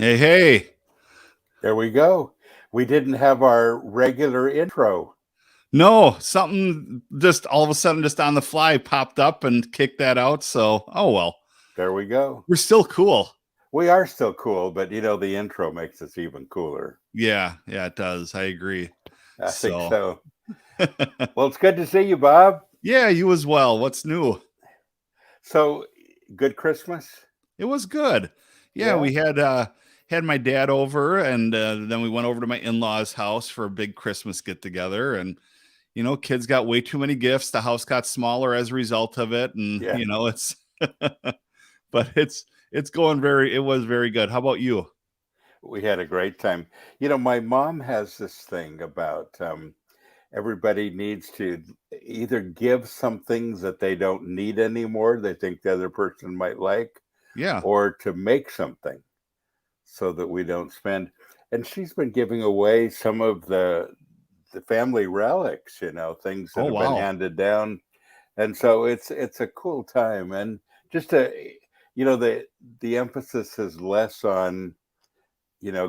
Hey, hey. There we go. We didn't have our regular intro. No, something just all of a sudden just on the fly popped up and kicked that out. So, oh well. There we go. We're still cool. We are still cool, but the intro makes us even cooler. Yeah, it does. I agree. I think So, so. Well, it's good to see you, Bob. yeah, you as well. What's new? So, good Christmas? It was good. Yeah, Yeah. we had my dad over and then we went over to my in-laws' house for a big Christmas get together and kids got way too many gifts. The house got smaller as a result of it and Yeah. it's but it's going it was very good. How about you? We had a great time. My mom has this thing about everybody needs to either give some things that they don't need anymore, they think the other person might like, Yeah. or to make something so that we don't spend. And she's been giving away some of the family relics, things that Oh, have been wow. handed down. And so it's a cool time. And just to the emphasis is less on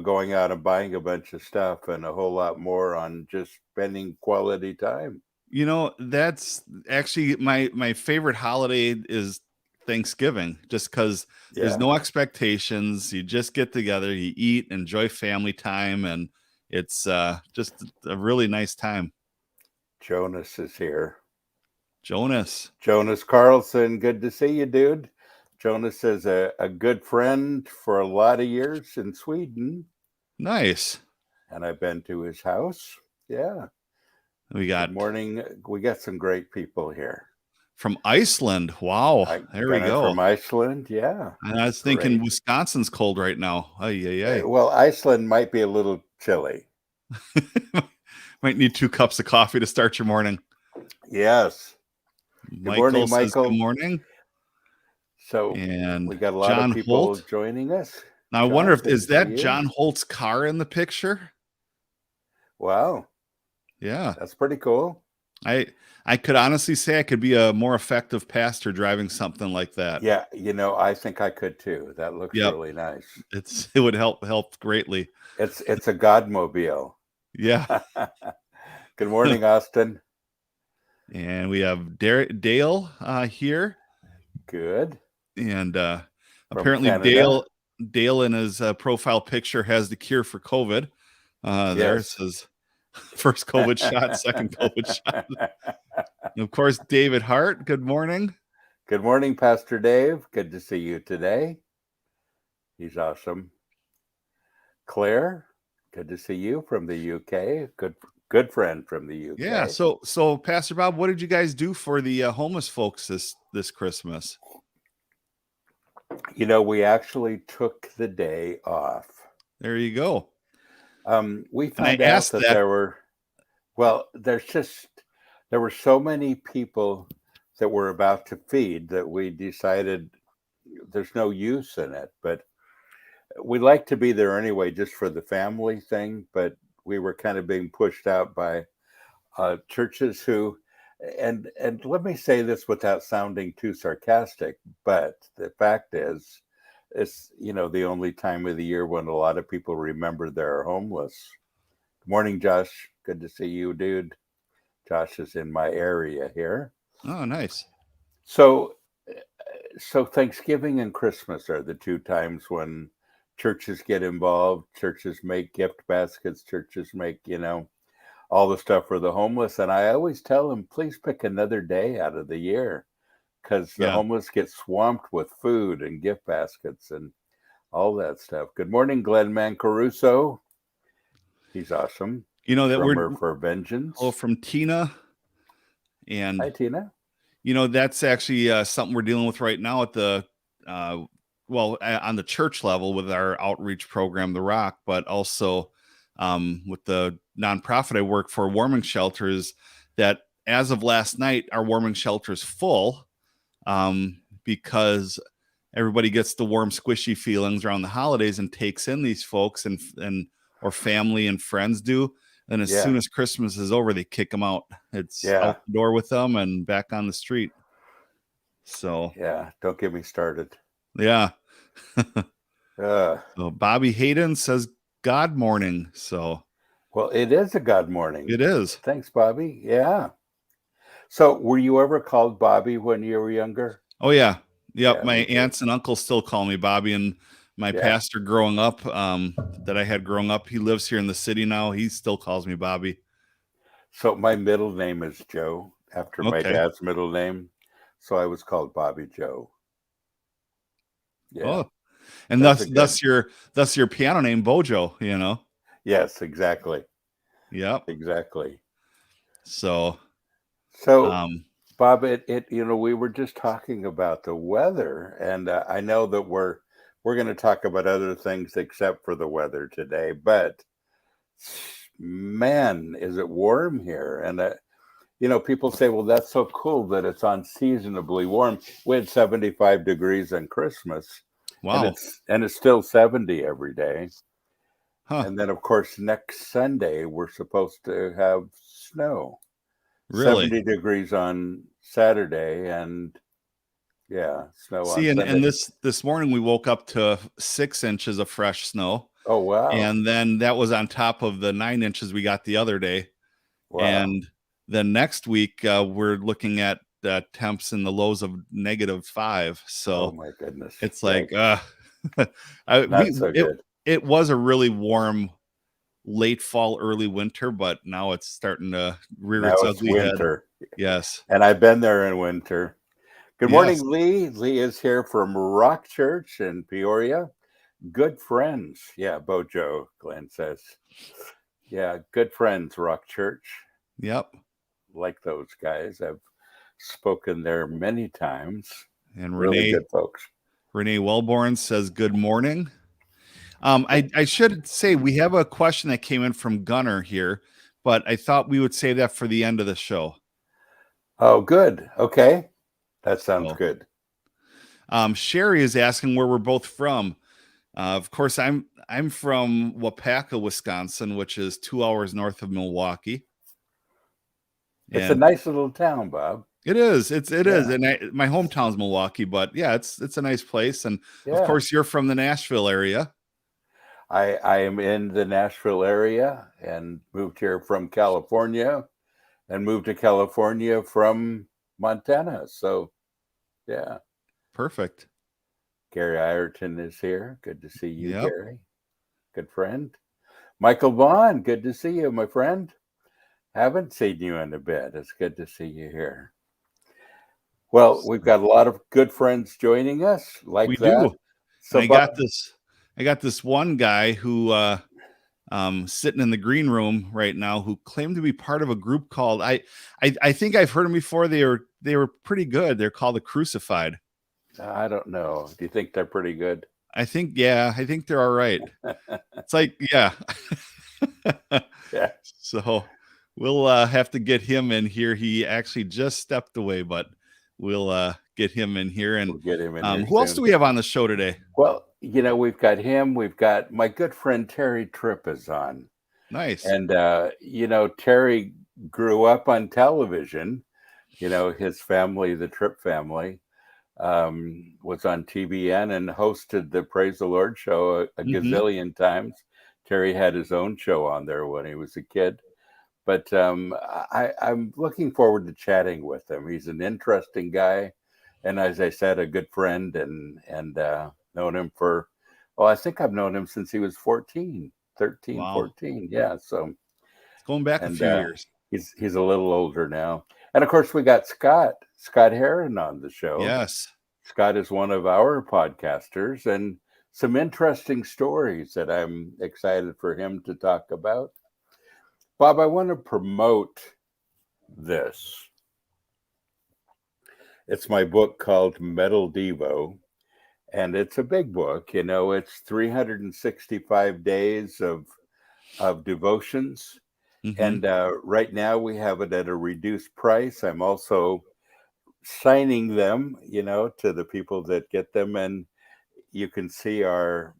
going out and buying a bunch of stuff and a whole lot more on just spending quality time. That's actually my favorite holiday is Thanksgiving, just because there's Yeah. no expectations. You just get together, you eat, enjoy family time, and it's just a really nice time. Jonas is here. Jonas. Jonas Carlson, good to see you, dude. Jonas is a good friend for a lot of years in Sweden, Nice. and I've been to his house. Yeah. We Good got morning. We got some great people here. from Iceland. Wow. I There we got in go. from Iceland. Yeah. And I was thinking Great. Wisconsin's cold right now. Ay, ay, ay. Well, Iceland might be a little chilly. Might need 2 cups of coffee to start your morning. Yes. Good Michael morning, says good Michael. morning. So And we got a lot of John people Holt. joining us. Now I wonder John, if good to is see that you. John Holt's car in the picture? Wow. Yeah. That's pretty cool. I could honestly say I could be a more effective pastor driving something like that. Yeah. I think I could too. That looks Yep. really nice. It would help greatly. It's a Godmobile. Yeah. Good morning, Austin. And we have Dale here. Good. And From apparently Canada. Dale in his profile picture has the cure for COVID. There it Yes. says first COVID shot, second COVID shot. And of course, David Hart. Good morning. Good morning, Pastor Dave. Good to see you today. He's awesome. Claire, good to see you from the UK. Good friend from the UK. Yeah. So Pastor Bob, what did you guys do for the homeless folks this Christmas? We actually took the day off. There you go. We And I found out asked that that. there were so many people that we're about to feed that we decided there's no use in it. But we like to be there anyway, just for the family thing. But we were kind of being pushed out by churches who, and let me say this without sounding too sarcastic, but the fact is, it's the only time of the year when a lot of people remember they're homeless. Good morning, Josh. Good to see you, dude. Josh is in my area here. Oh, nice. So, so Thanksgiving and Christmas are the two times when churches get involved. Churches make gift baskets. Churches make all the stuff for the homeless. And I always tell them, please pick another day out of the year because the Yeah. homeless get swamped with food and gift baskets and all that stuff. Good morning, Glenn Mancaruso. He's awesome. That Drummer for Vengeance. from Tina. And Hi, Tina. that's actually something we're dealing with right now at the on the church level with our outreach program, The Rock, but also with the nonprofit I work for, warming shelters, that as of last night, our warming shelter is full because everybody gets the warm, squishy feelings around the holidays and takes in these folks and or family and friends do. And as soon as Christmas is over, they kick them out. It's out the door with them and back on the street. So yeah, don't get me started. Yeah. Uh, So Bobby Hayden says God morning. So well, it is a God morning. it is. Thanks, Bobby. Yeah. So, were you ever called Bobby when you were younger? Oh yeah. Yep. Yeah, My me too. aunts and uncles still call me Bobby, and my Yeah. pastor growing up, that I had growing up, he lives here in the city now. He still calls me Bobby. So, my middle name is Joe after my Okay. dad's middle name. So, I was called Bobby Joe. Yeah. Oh, and That's thus a good. thus your piano name Bojo, you know. Yes, exactly. Yep. Exactly. So So, um Bob, we were just talking about the weather, and I know that we're going to talk about other things except for the weather today. But man, is it warm here? And people say, well, that's so cool that it's unseasonably warm. We had 75 degrees on Christmas, and wow. it's still 70 every day. Huh. And then, of course, next Sunday we're supposed to have snow. Really? 70 degrees on Saturday, and yeah, snow on See, and Sunday. this morning we woke up to 6 inches of fresh snow, Oh, wow. and then that was on top of the 9 inches we got the other day. Wow. And then next week we're looking at temps in the lows of -5. Oh, So my goodness. it's like Yikes. we Not so it good. it was a really warm late fall, early winter, but now it's starting to rear Now its it's ugly head. winter, Yes. and I've been there in winter. Good Yes. morning, Lee. Lee is here from Rock Church in Peoria. Good friends. Yeah, Bojo, Glenn says. Yeah, good friends, Rock Church. Yep. Like those guys. I've spoken there many times. And Really good folks. Renee Wellborn says good morning. I should say we have a question that came in from Gunner here, but I thought we would save that for the end of the show. Oh, good. Okay. That sounds So, good. Sherry is asking where we're both from. Of course, I'm from Wapaka, Wisconsin, which is 2 hours north of Milwaukee. It's a And nice little town, Bob. it is, it is, Yeah. and my hometown's Milwaukee, but yeah, it's a nice place. And of Yeah. course, you're from the Nashville area. I am in the Nashville area and moved here from California and moved to California from Montana. So, yeah. Perfect. Gary Ireton is here. Good to see you, Yep. Gary. Good friend. Michael Vaughn, good to see you, my friend. Haven't seen you in a bit. It's good to see you here. Well, we've got a lot of good friends joining us We like that. do. And So, Bob, I got this one guy who sitting in the green room right now who claimed to be part of a group called I think I've heard them before. They were pretty good. They're called the Crucified. I don't know. Do you think they're pretty good? I think they're all right. It's like, yeah. Yeah. So we'll have to get him in here. He actually just stepped away, but we'll get him in here. And We'll get him in here who else soon. do we have on the show today? Well, we've got him. We've got my good friend Terry Tripp is on. Nice. And, Terry grew up on television. His family, the Tripp family, was on TBN and hosted the Praise the Lord show a Hmm. gazillion times. Terry had his own show on there when he was a kid. But I'm looking forward to chatting with him. He's an interesting guy. And as I said, a good friend and known him for, well, I think I've known him since he was 14, 13, Wow. 14. Yeah. So, It's going back a and few years. he's a little older now. And of course, we got Scott Heron on the show. Yes. Scott is one of our podcasters and some interesting stories that I'm excited for him to talk about. Bob, I want to promote this. It's my book called Metal Devo, and it's a big book. It's 365 days of devotions. Hmm. And right now we have it at a reduced price. I'm also signing them, to the people that get them. And you can see our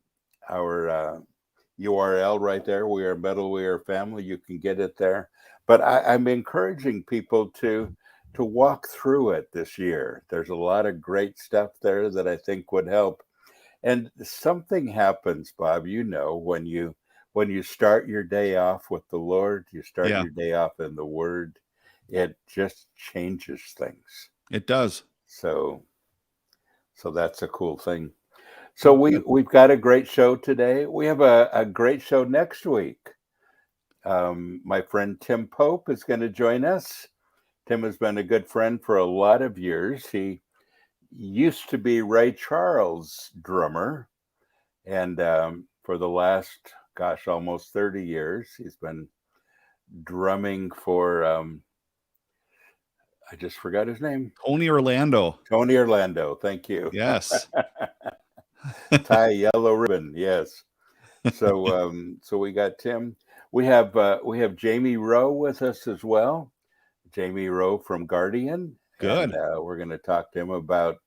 URL right there. We are Metal, we are family. You can get it there. But I'm encouraging people to walk through it this year. There's a lot of great stuff there that I think would help. And something happens, Bob, when you start your day off with the Lord, you start Yeah, your day off in the Word, it just changes things. it does. So that's a cool thing. So Well, good. we've got a great show today. We have a great show next week. My friend Tim Pope is going to join us. Tim has been a good friend for a lot of years. He used to be Ray Charles' drummer, and for the last, almost 30 years, he's been drumming for, I just forgot his name. Tony Orlando. Tony Orlando. Thank you. Yes. Tie yellow ribbon. Yes. So so we got Tim. We have Jamie Rowe with us as well. Jamie Rowe from Guardian, and Good. we're going to talk to him about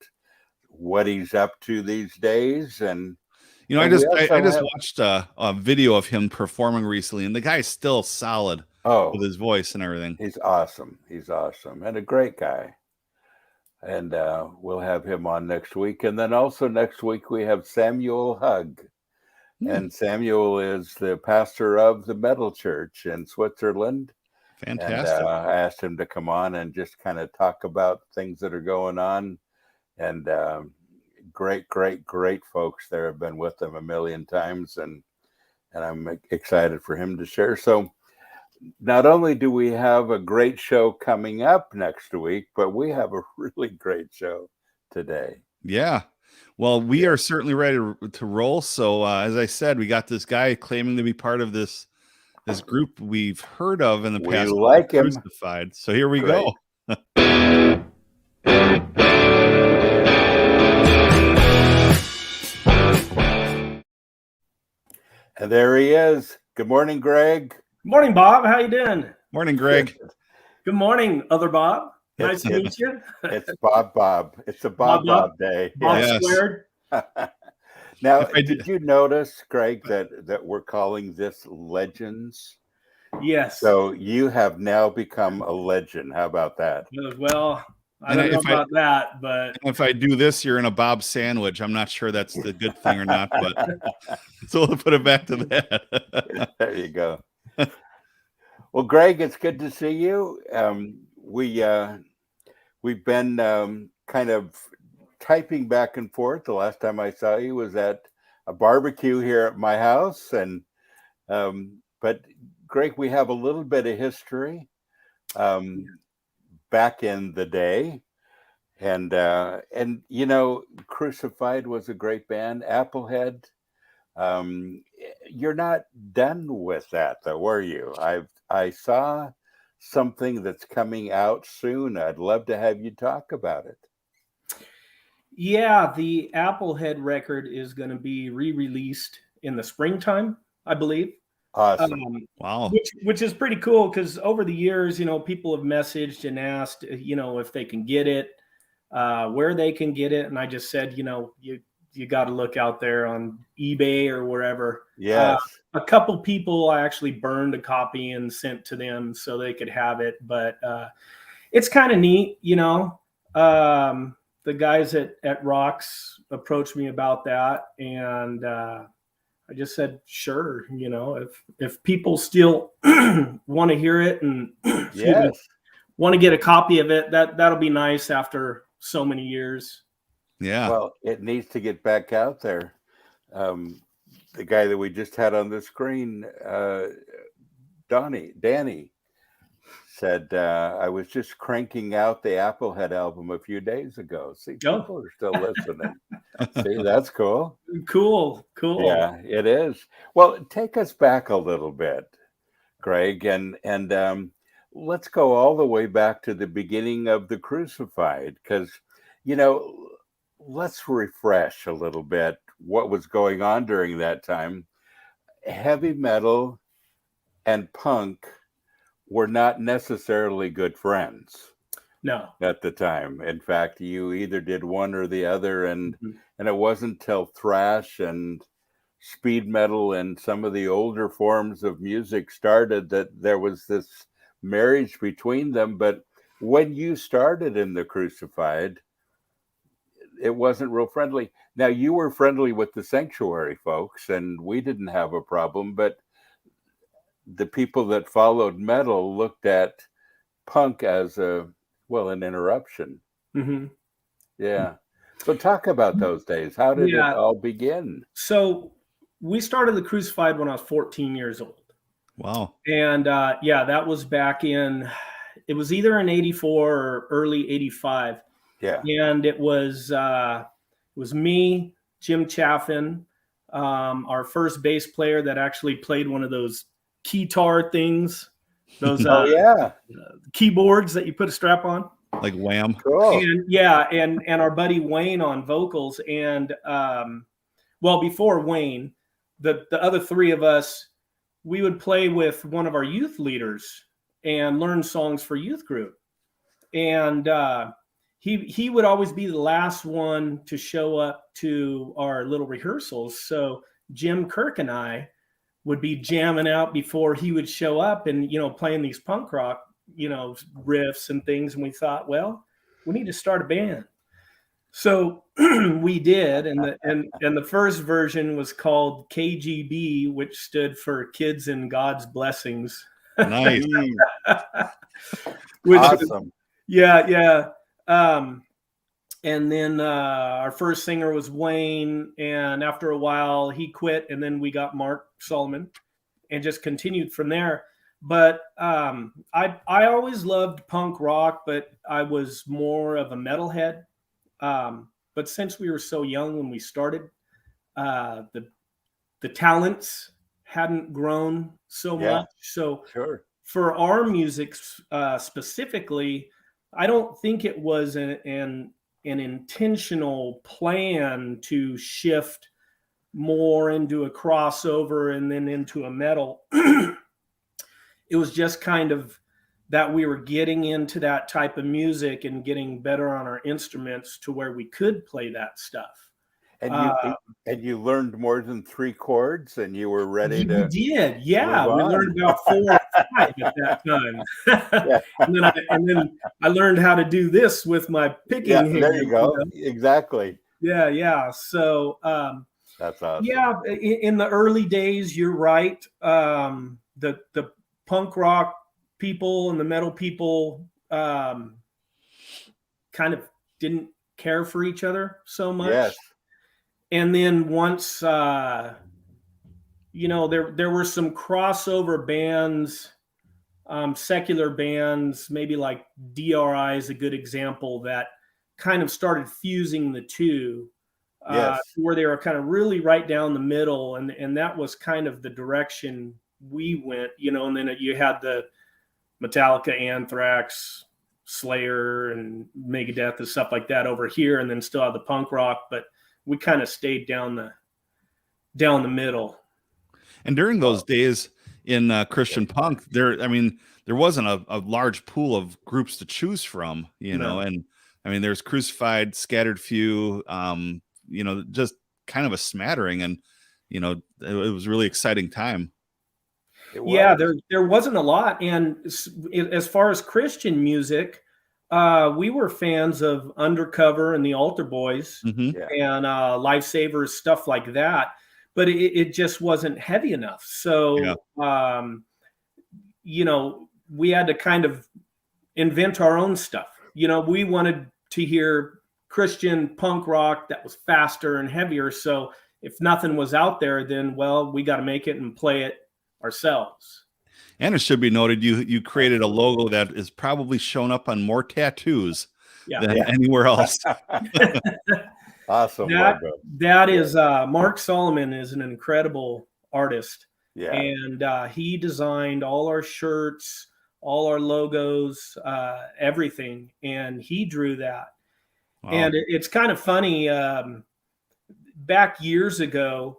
what he's up to these days. And I we I also just have, watched a video of him performing recently, and the guy's still solid with his voice and everything. he's awesome. He's awesome and a great guy. And we'll have him on next week. And then also next week we have Samuel Hugg. And Samuel is the pastor of the Metal Church in Switzerland. Fantastic. And I asked him to come on and just kind of talk about things that are going on. And great folks there. Have been with them a million times, and I'm excited for him to share. So not only do we have a great show coming up next week, but we have a really great show today. Yeah. Well, we are certainly ready to roll. So as I said, we got this guy claiming to be part of this group we've heard of in the We past, like him. Crucified. So here we Great. go. And there he is. Good morning, Greg. Good morning, Bob. How you doing? Morning, Greg. Good morning, other Bob. Nice to meet you. It's Bob. It's a Bob day. Bob Yes. squared. Now, did you notice, Greg, that we're calling this Legends? Yes. So you have now become a legend. How about that? Well, I don't know about that, but if I do this, you're in a Bob sandwich. I'm not sure that's the good thing or not, but so we'll put it back to that. There you go. Well, Greg, it's good to see you. We've been kind of typing back and forth. The last time I saw you was at a barbecue here at my house, and but Greg, we have a little bit of history back in the day, and Crucified was a great band. Applehead. You're not done with that, though, were you? I saw something that's coming out soon. I'd love to have you talk about it. Yeah, the Applehead record is going to be re-released in the springtime, I believe. Awesome. Wow. Which is pretty cool, because over the years, people have messaged and asked, if they can get it, where they can get it. And I just said, you got to look out there on eBay or wherever. Yes. A couple people I actually burned a copy and sent to them so they could have it. But it's kind of neat, the guys at Rocks approached me about that, and I just said, sure, if people still want to hear it and want to get a copy of it, that'll be nice after so many years. Yeah. Well, it needs to get back out there. The guy that we just had on the screen, Danny, said, I was just cranking out the Applehead album a few days ago. See, people are still listening. See, that's cool. Cool. Yeah, it is. Well, take us back a little bit, Greg, and let's go all the way back to the beginning of the Crucified, because, let's refresh a little bit what was going on during that time. Heavy metal and punk were not necessarily good friends. No. At the time. In fact, you either did one or the other, and it wasn't till thrash and speed metal and some of the older forms of music started that there was this marriage between them. But when you started in the Crucified, it wasn't real friendly. Now, you were friendly with the Sanctuary folks, and we didn't have a problem, but the people that followed metal looked at punk as an interruption. Mm-hmm. Yeah. So talk about those days. How did it all begin? So we started the Crucified when I was 14 years old. Wow. And that was back in, it was either in 84 or early 85. Yeah. And it was me, Jim Chaffin, our first bass player that actually played one of those keytar things, those keyboards that you put a strap on. Like Wham. Cool. And our buddy Wayne on vocals. And before Wayne, the other three of us, we would play with one of our youth leaders and learn songs for youth group. And he would always be the last one to show up to our little rehearsals. So Jim Kirk and I would be jamming out before he would show up and, playing these punk rock, riffs and things. And we thought, well, we need to start a band. So we did. And the first version was called KGB, which stood for Kids in God's Blessings. Nice. Awesome. Yeah. And then our first singer was Wayne, and after a while he quit, and then we got Mark Solomon and just continued from there. But I always loved punk rock, but I was more of a metalhead. But since we were so young when we started, the talents hadn't grown so much. So sure. For our music specifically, I don't think it was an intentional plan to shift more into a crossover and then into a metal. It was just kind of that we were getting into that type of music and getting better on our instruments to where we could play that stuff. And you learned more than 3 chords, and you were ready to. We did, yeah. We learned about 4 or 5 at that time. and then I learned how to do this with my picking hand. There you go. Exactly. Yeah. So that's awesome. Yeah, in the early days, you're right. The punk rock people and the metal people kind of didn't care for each other so much. Yes. And then once, there were some crossover bands, secular bands, maybe like DRI is a good example, that kind of started fusing the two, where they were kind of really right down the middle. And that was kind of the direction we went, and then you had the Metallica, Anthrax, Slayer, and Megadeth and stuff like that over here, and then still have the punk rock, but we kind of stayed down the middle. And during those days in Christian punk, there wasn't a large pool of groups to choose from, know, and I mean, there's Crucified, Scattered Few, just kind of a smattering, and it was a really exciting time. Yeah, there wasn't a lot, and as far as Christian music, we were fans of Undercover and the Altar Boys, and Lifesavers, stuff like that. But it just wasn't heavy enough. So, we had to kind of invent our own stuff. We wanted to hear Christian punk rock that was faster and heavier. So if nothing was out there, then, we got to make it and play it ourselves. And it should be noted, you created a logo that is probably shown up on more tattoos than anywhere else. Awesome. That is Mark Solomon is an incredible artist. Yeah. And he designed all our shirts, all our logos, everything. And he drew that. Wow. And it's kind of funny. Back years ago,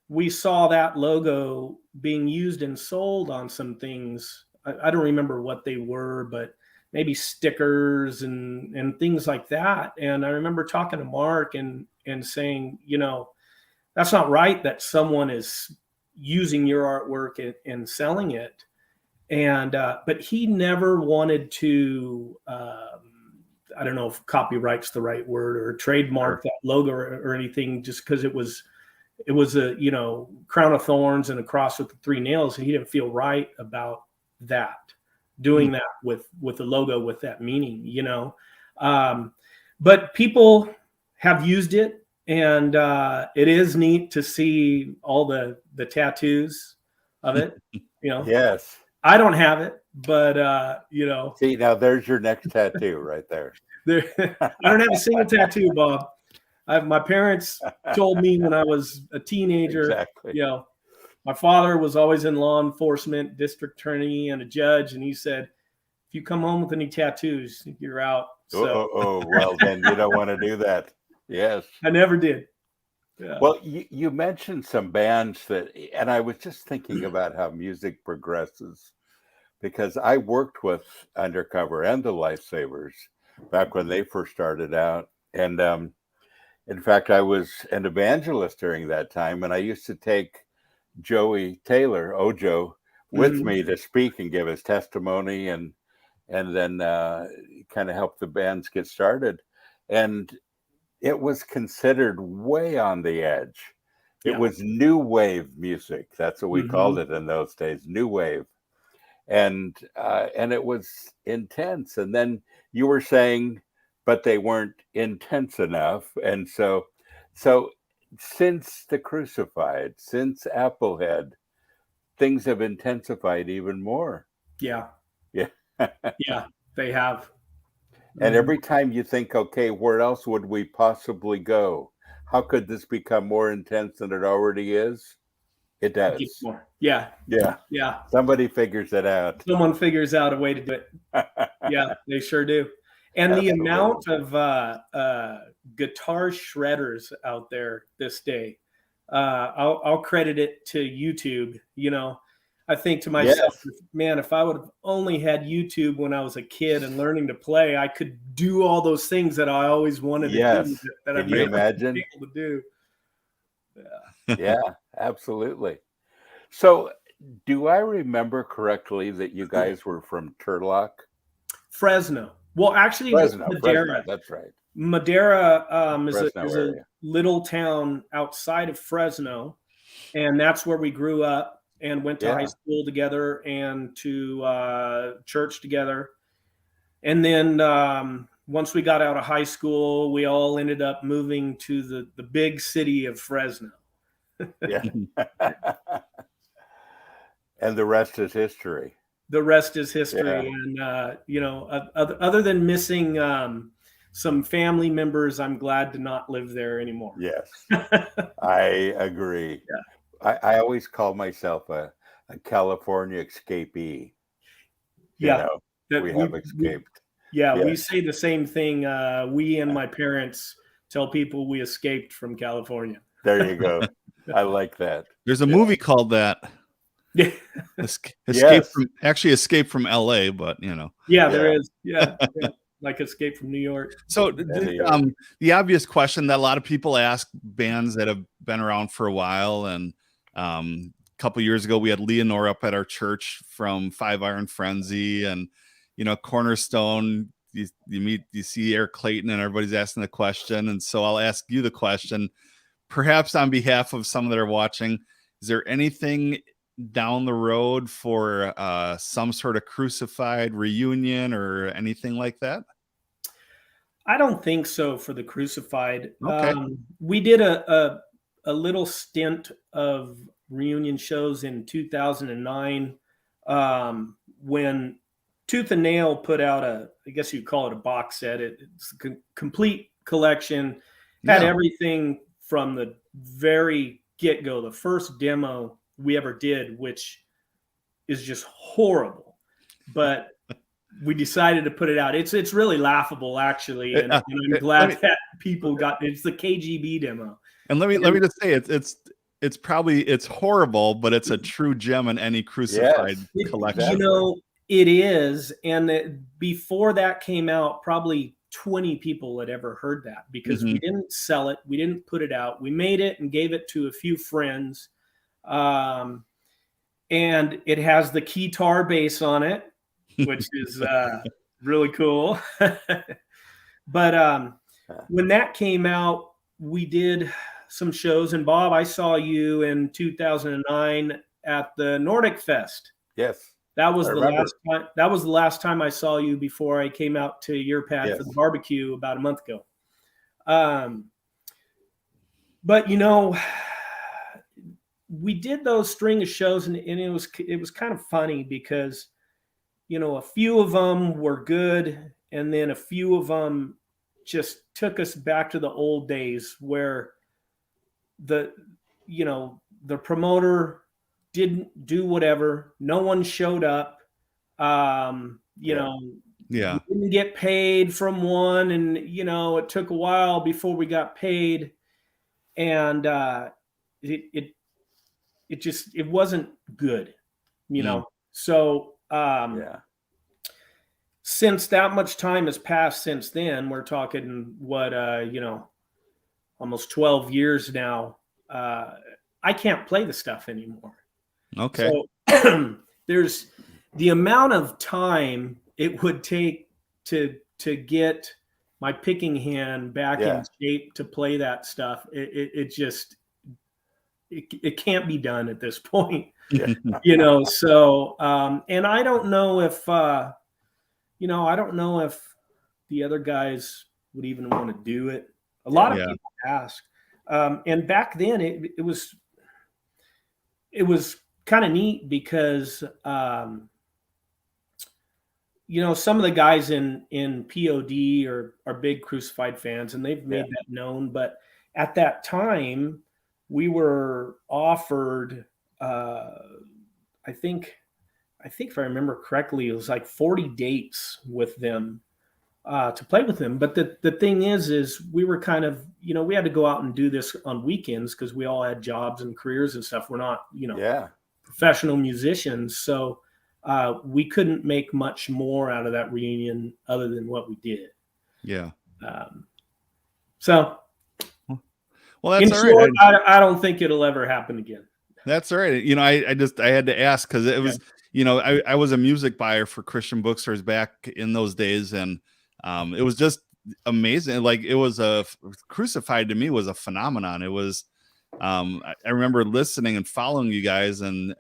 we saw that logo being used and sold on some things. I don't remember what they were, but maybe stickers and things like that. And I remember talking to Mark and saying, that's not right that someone is using your artwork and selling it. And but he never wanted to, I don't know if copyright's the right word, or trademark that logo or anything, just because it was a, you know, crown of thorns and a cross with the 3 nails, and he didn't feel right about that, doing that with the logo, with that meaning, you know. But people have used it, and it is neat to see all the tattoos of it, you know. Yes. I don't have it, but you know. See, now there's your next tattoo right there. I don't have a single tattoo, Bob. My parents told me when I was a teenager, Exactly. you know, my father was always in law enforcement, district attorney, and a judge, and he said, if you come home with any tattoos, you're out. So Well, then you don't want to do that. Yes. I never did. Yeah. Well, you mentioned some bands that, and I was just thinking about how music progresses, because I worked with Undercover and the Lifesavers back when they first started out. And in fact, I was an evangelist during that time, and I used to take Joey Taylor, Ojo, with me to speak and give his testimony, and then kind of help the bands get started. And it was considered way on the edge. It was new wave music. That's what we called it in those days, new wave. And it was intense. And then you were saying, but they weren't intense enough. And so since the Crucified, since Applehead, things have intensified even more. Yeah. Yeah. Yeah, they have. And every time you think, okay, where else would we possibly go? How could this become more intense than it already is? It does. More. Yeah. Yeah. Yeah. Somebody figures it out. Someone figures out a way to do it. Yeah, they sure do. And the amount of guitar shredders out there this day, I'll credit it to YouTube. You know, I think to myself, man, if I would have only had YouTube when I was a kid and learning to play, I could do all those things that I always wanted to do. That Can you imagine? People to do. Yeah. Yeah, absolutely. So, do I remember correctly that you guys were from Turlock? Fresno. Well, actually, Madera. That's right. Madera is a little town outside of Fresno, and that's where we grew up and went to high school together and to church together. And then once we got out of high school, we all ended up moving to the big city of Fresno. Yeah. And the rest is history. The rest is history. And, you know, other than missing some family members, I'm glad to not live there anymore. Yes, I agree. Yeah. I always call myself a California escapee. You know, we have escaped. We say the same thing. We and my parents tell people we escaped from California. There you go. I like that. There's a movie called that. Yeah. Escape from LA, but you know. Yeah, there is. Yeah. Like Escape from New York. So the obvious question that a lot of people ask bands that have been around for a while, and a couple years ago we had Leonore up at our church from 5 Iron Frenzy, and you know, Cornerstone, you see Eric Clayton, and everybody's asking the question. And so I'll ask you the question, perhaps on behalf of some that are watching, is there anything down the road for some sort of Crucified reunion or anything like that? I don't think so for the Crucified. Okay. We did a little stint of reunion shows in 2009 when Tooth and Nail put out I guess you'd call it a box set. It's a complete collection, had everything from the very get-go, the first demo we ever did, which is just horrible, but we decided to put it out. It's really laughable, actually, and I'm glad that people got it's the KGB demo. And let me just say it's horrible, but it's a true gem in any Crucified collection. You know, it is. And before that came out, probably 20 people had ever heard that, because we didn't sell it, we didn't put it out, we made it and gave it to a few friends. And it has the keytar bass on it, which is really cool. But when that came out, we did some shows. And Bob, I saw you in 2009 at the Nordic Fest. Yes. That was the last time. That was the last time I saw you before I came out to your pad for the barbecue about a month ago. But you know, we did those string of shows, and it was kind of funny because, you know, a few of them were good, and then a few of them just took us back to the old days where the promoter didn't do whatever, no one showed up, you know, we didn't get paid from one, and you know, it took a while before we got paid, and it wasn't good, you know. So since that much time has passed since then, we're talking you know, almost 12 years now, I can't play the stuff anymore. Okay. So there's the amount of time it would take to get my picking hand back in shape to play that stuff. It just can't be done at this point, you know. So and I don't know if you know, I don't know if the other guys would even want to do it. A lot of people ask, and back then it was kind of neat because you know, some of the guys in POD are big Crucified fans, and they've made that known. But at that time, we were offered, I think if I remember correctly, it was like 40 dates with them to play with them. But the thing is we were kind of, you know, we had to go out and do this on weekends because we all had jobs and careers and stuff. We're not, you know, professional musicians. So we couldn't make much more out of that reunion other than what we did. Yeah. So, well, that's in all short, right. I don't think it'll ever happen again. That's all right. You know, I had to ask because it was, you know, I was a music buyer for Christian bookstores back in those days, and it was just amazing. Like, it was Crucified to me was a phenomenon. It was, I remember listening and following you guys and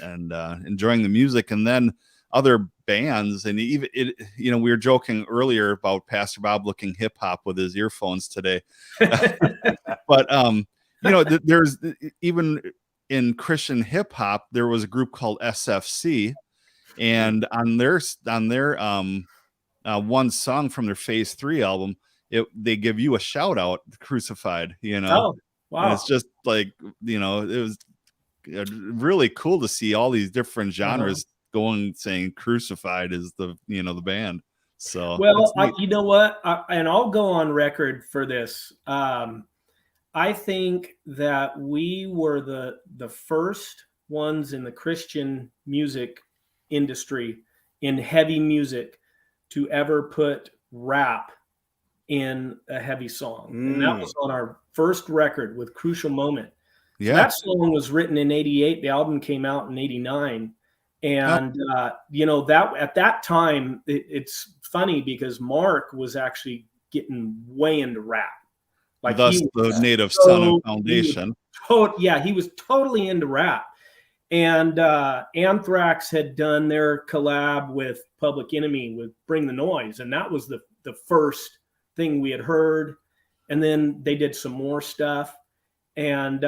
enjoying the music, and then other bands, and even you know, we were joking earlier about Pastor Bob looking hip hop with his earphones today, but you know, there's even in Christian hip hop, there was a group called SFC, and on their one song from their Phase 3 album, they give you a shout out, Crucified, you know. Oh, wow. And it's just like, you know, it was really cool to see all these different genres going, saying Crucified is the, you know, the band. So, well, you know what, and I'll go on record for this. I think that we were the first ones in the Christian music industry, in heavy music, to ever put rap in a heavy song. And that was on our first record with Crucial Moment. So that song was written in 88. The album came out in 89. And, you know, that at that time, it's funny because Mark was actually getting way into rap. Like, thus the Native Son and Foundation. He was totally into rap. And Anthrax had done their collab with Public Enemy with Bring the Noise. And that was the first thing we had heard. And then they did some more stuff. And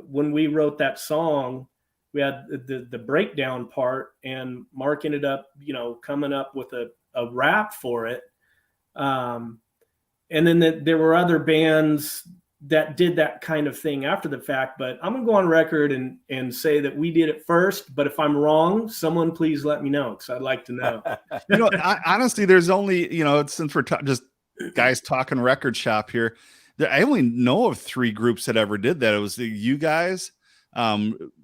when we wrote that song, we had the breakdown part, and Mark ended up, you know, coming up with a rap for it. And then there were other bands that did that kind of thing after the fact, but I'm gonna go on record and say that we did it first. But if I'm wrong, someone please let me know, because I'd like to know. You know, honestly, there's only, you know, since we're just guys talking record shop here, I only know of 3 groups that ever did that. It was you guys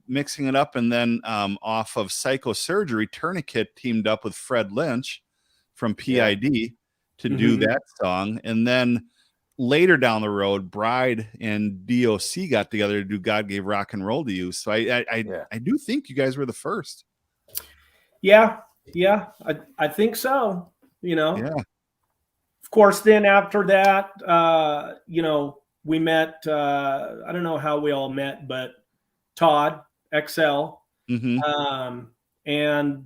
mixing it up, and then off of Psychosurgery, Tourniquet teamed up with Fred Lynch from PID to do that song, and then later down the road, Bride and DOC got together to do God Gave Rock and Roll to You. So I do think you guys were the first. Yeah, I think so. You know, of course, then after that, we met, I don't know how we all met, but Todd XL. Mm-hmm. And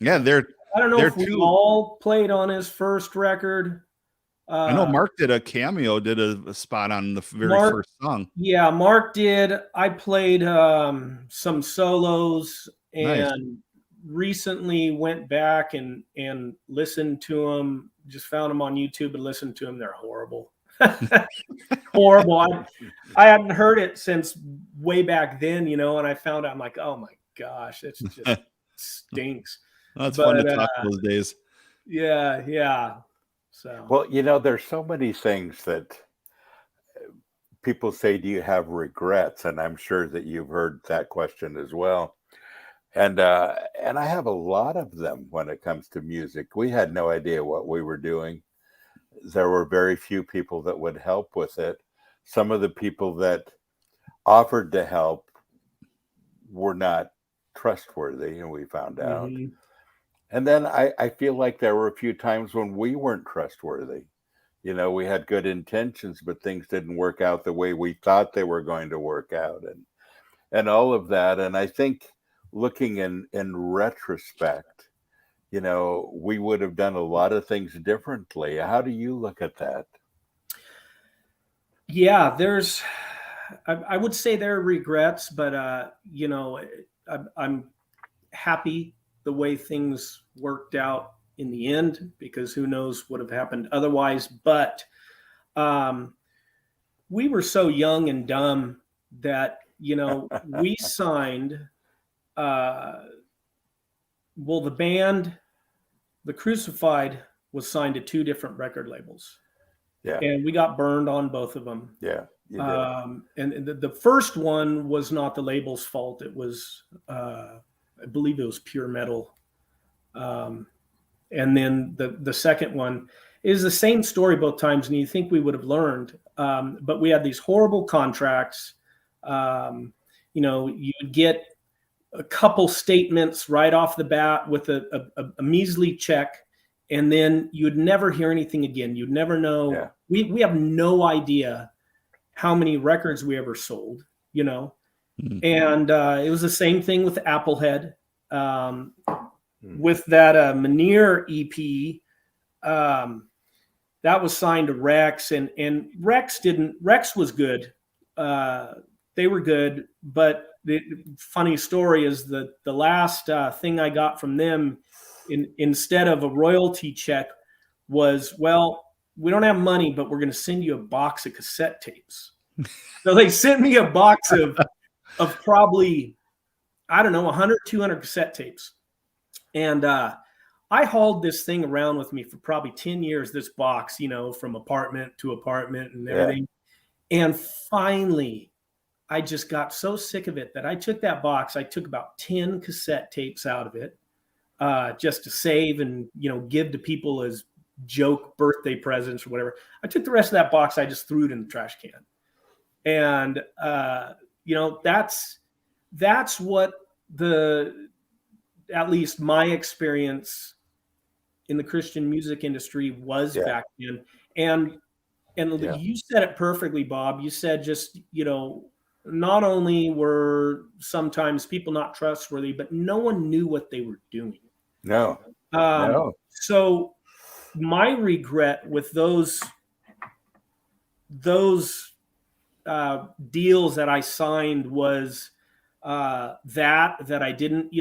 Yeah, I don't know they're if we two. all played on his first record. I know Mark did a cameo, did a spot on the very first song. Yeah, Mark did. I played some solos, and Nice. recently went back and listened to them. Just found them on YouTube and listened to them. They're horrible. Horrible. I hadn't heard it since way back then, and I found out, I'm like, oh my gosh, it's just stinks. That's fun to talk those days. Yeah. So, well, there's so many things that people say, do you have regrets? And I'm sure that you've heard that question as well. And I have a lot of them when it comes to music. We had no idea what we were doing. There were very few people that would help with it. Some of the people that offered to help were not trustworthy, and we found out. mm-hmm. And then I feel like there were a few times when we weren't trustworthy. We had good intentions, but things didn't work out the way we thought they were going to work out, and all of that. And I think looking in retrospect, we would have done a lot of things differently. How do you look at that? Yeah, I would say there are regrets, but I'm happy the way things worked out in the end, because who knows what have happened otherwise. But we were so young and dumb that we signed. The band, The Crucified, was signed to 2 different record labels. Yeah. And we got burned on both of them. Yeah. And the first one was not the label's fault. It was, I believe it was Pure Metal. And then the second one is the same story both times. And you think we would have learned, but we had these horrible contracts. You'd get a couple statements right off the bat with a measly check, and then you'd never hear anything again. You'd never know. Yeah. We have no idea how many records we ever sold, Mm-hmm. And it was the same thing with Applehead. With that Manier EP, that was signed to Rex, and Rex was good. They were good, but the funny story is the last thing I got from them, instead of a royalty check, was, well, we don't have money, but we're going to send you a box of cassette tapes. So they sent me a box of probably, I don't know, 100, 200 cassette tapes. And I hauled this thing around with me for probably 10 years, this box, from apartment to apartment and everything. Yeah. And finally, I just got so sick of it that I took that box. I took about 10 cassette tapes out of it just to save and, give to people as joke birthday presents or whatever. I took the rest of that box. I just threw it in the trash can. And, that's what at least my experience in the Christian music industry was back then. And you said it perfectly, Bob. You said just, not only were sometimes people not trustworthy, but no one knew what they were doing. No. So my regret with those deals that I signed was that I didn't,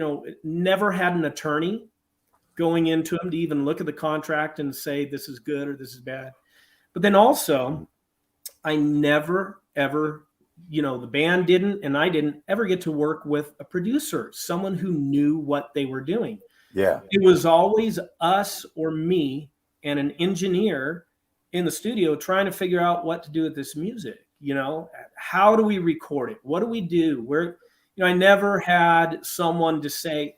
never had an attorney going into them to even look at the contract and say this is good or this is bad. But then also, I never ever, the band didn't, and I didn't ever get to work with a producer, someone who knew what they were doing. Yeah. It was always us or me and an engineer in the studio trying to figure out what to do with this music. How do we record it? What do we do? I never had someone to say,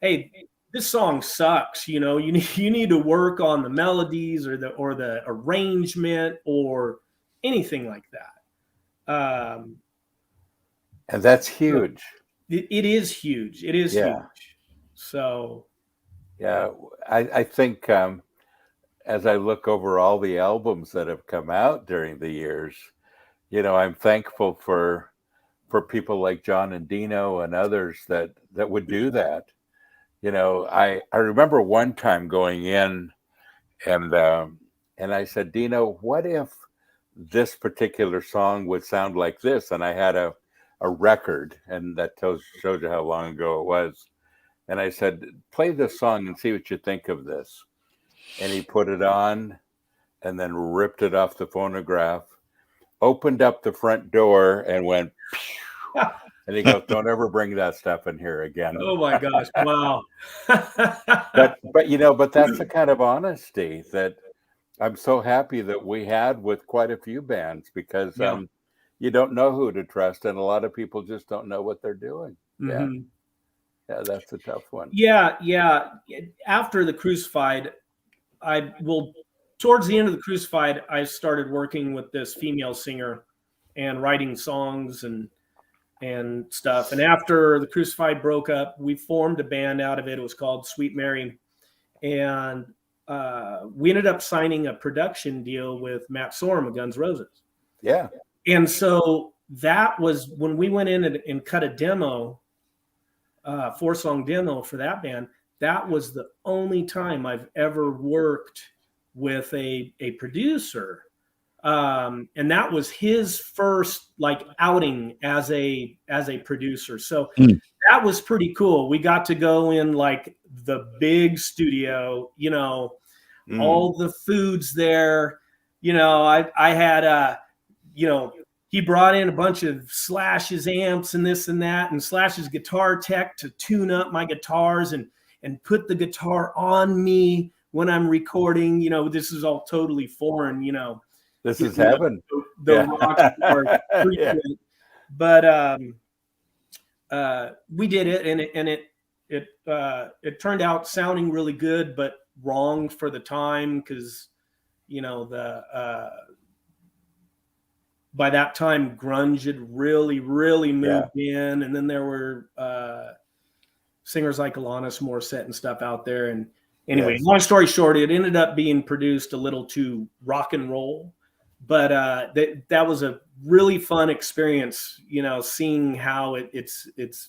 hey, this song sucks. You need to work on the melodies or the arrangement or anything like that. And that's huge. It is huge. It is huge. So, yeah, I think, as I look over all the albums that have come out during the years, I'm thankful for people like John and Dino and others that would do that. I remember one time going in and I said, Dino, what if this particular song would sound like this? And I had a record, and that shows you how long ago it was. And I said, play this song and see what you think of this. And he put it on and then ripped it off the phonograph, opened up the front door and went, and he goes, don't ever bring that stuff in here again. Oh my gosh. Wow. but that's the kind of honesty that I'm so happy that we had with quite a few bands, because you don't know who to trust. And a lot of people just don't know what they're doing. Mm-hmm. Yeah, that's a tough one. Yeah. After the Crucified, towards the end of the Crucified, I started working with this female singer and writing songs and stuff. And after the Crucified broke up, we formed a band out of it. It was called Sweet Mary. And we ended up signing a production deal with Matt Sorum of Guns N' Roses. Yeah. And so that was when we went in and cut a demo, 4-song demo for that band. That was the only time I've ever worked with a producer. And that was his first outing as a producer. So that was pretty cool. We got to go in the big studio, all the foods there. I had he brought in a bunch of Slash's amps and this and that, and Slash's guitar tech to tune up my guitars and put the guitar on me when I'm recording. This is all totally foreign, This is heaven. The rock star treatment. But we did it, and it turned out sounding really good, but wrong for the time, because by that time grunge had really moved in, and then there were singers like Alanis Morissette and stuff out there. And anyway, long story short, it ended up being produced a little too rock and roll. But that was a really fun experience, seeing how it's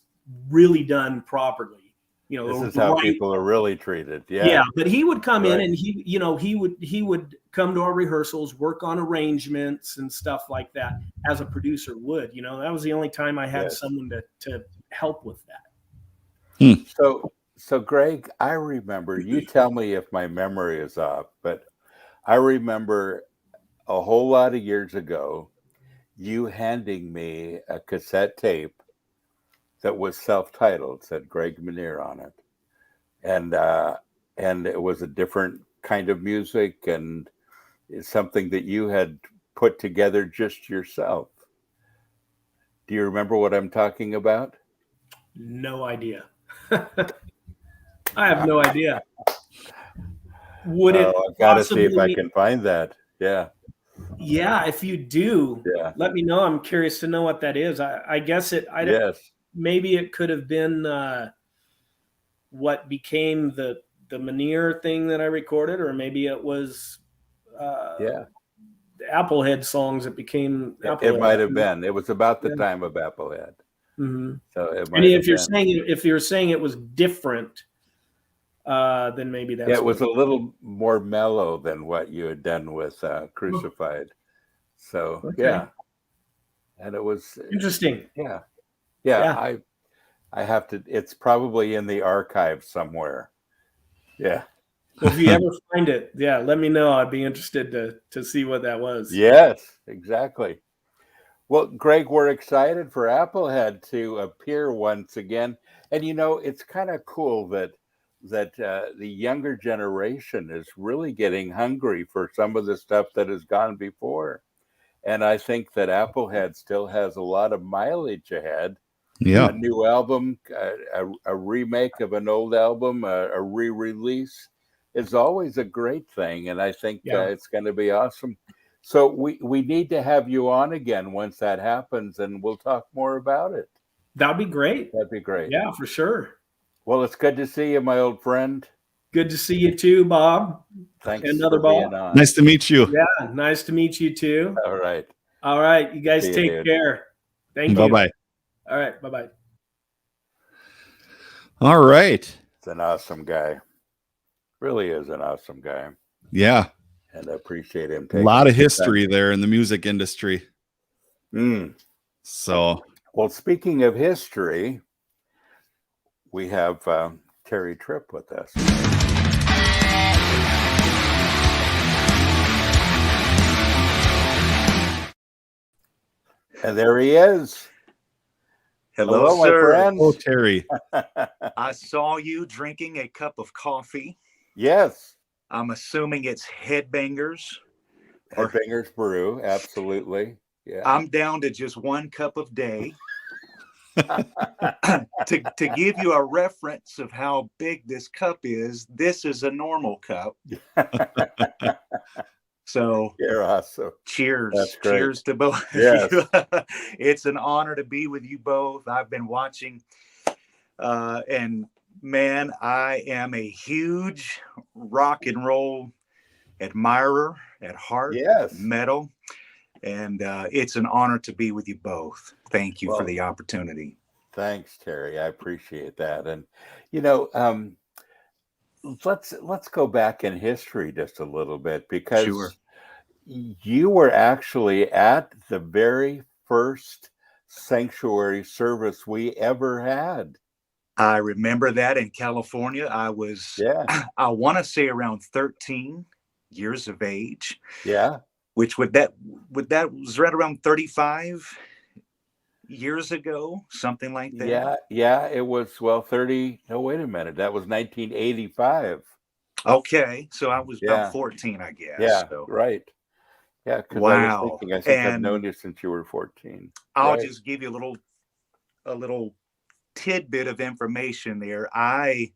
really done properly. This is how people are really treated. Yeah. But he would come in and he would come to our rehearsals, work on arrangements and stuff like that, as a producer would. That was the only time I had someone to help with that. So Greg, I remember, you tell me if my memory is off, but I remember a whole lot of years ago, you handing me a cassette tape that was self-titled, said Greg Menier on it. And it was a different kind of music, and it's something that you had put together just yourself. Do you remember what I'm talking about? No idea. I have no idea. Would it? I've got to see if I can find that. Yeah, if you do, let me know. I'm curious to know what that is. I guess it. Maybe it could have been what became the Menier thing that I recorded, or maybe it was the Applehead songs that became Applehead. It might have been. It was about the time of Applehead. Mm-hmm. So it might if you're saying it was different, then maybe that's it was a little more mellow than what you had done with Crucified. So and it was interesting. Yeah. I have to. It's probably in the archive somewhere. Yeah. Well, if you ever find it, let me know. I'd be interested to see what that was. Yes, exactly. Well, Greg, we're excited for Applehead to appear once again, and it's kind of cool that the younger generation is really getting hungry for some of the stuff that has gone before, and I think that Applehead still has a lot of mileage ahead. A new album, a remake of an old album, a re-release is always a great thing. And I think it's going to be awesome. So we need to have you on again once that happens, and we'll talk more about it. That'd be great. That'd be great. Yeah, for sure. Well, it's good to see you, my old friend. Good to see you too, Bob. Thanks Another for Bob. being on. Nice to meet you. Yeah, nice to meet you too. All right. All right, you guys See you, take dude. care. Thank Bye you. bye. All right, bye-bye. All right. It's an awesome guy. Really is an awesome guy. Yeah. And I appreciate him A taking lot of some history there in the music industry. time. So, Well, speaking of history, we have Terry Tripp with us. And there he is. Hello, my sir. friends. oh, Terry. I saw you drinking a cup of coffee. Yes. I'm assuming it's Headbangers. Or- Headbangers Brew. Absolutely. Yeah. I'm down to just one cup a day. To give you a reference of how big this cup is, this is a normal cup. So You're awesome. cheers. That's great. Cheers to both Yes. of you. It's an honor to be with you both. I've been watching and man, I am a huge rock and roll admirer at heart, Yes. metal, and it's an honor to be with you both. Thank you for Well, the opportunity. Thanks, Terry. I appreciate that. And let's go back in history just a little bit, because Sure. you were actually at the very first sanctuary service we ever had. I remember that in California. I was, Yeah. I want to say around 13 years of age, Yeah. which that was right around 35 years ago, something like that. Yeah. Yeah. It was, 30. No, wait a minute. That was 1985. Okay. So I was Yeah. about 14, I guess. Yeah. So. Right. Yeah. Because Wow. I think I've And known you since you were 14. I'll Right. just give you a little tidbit of information there. I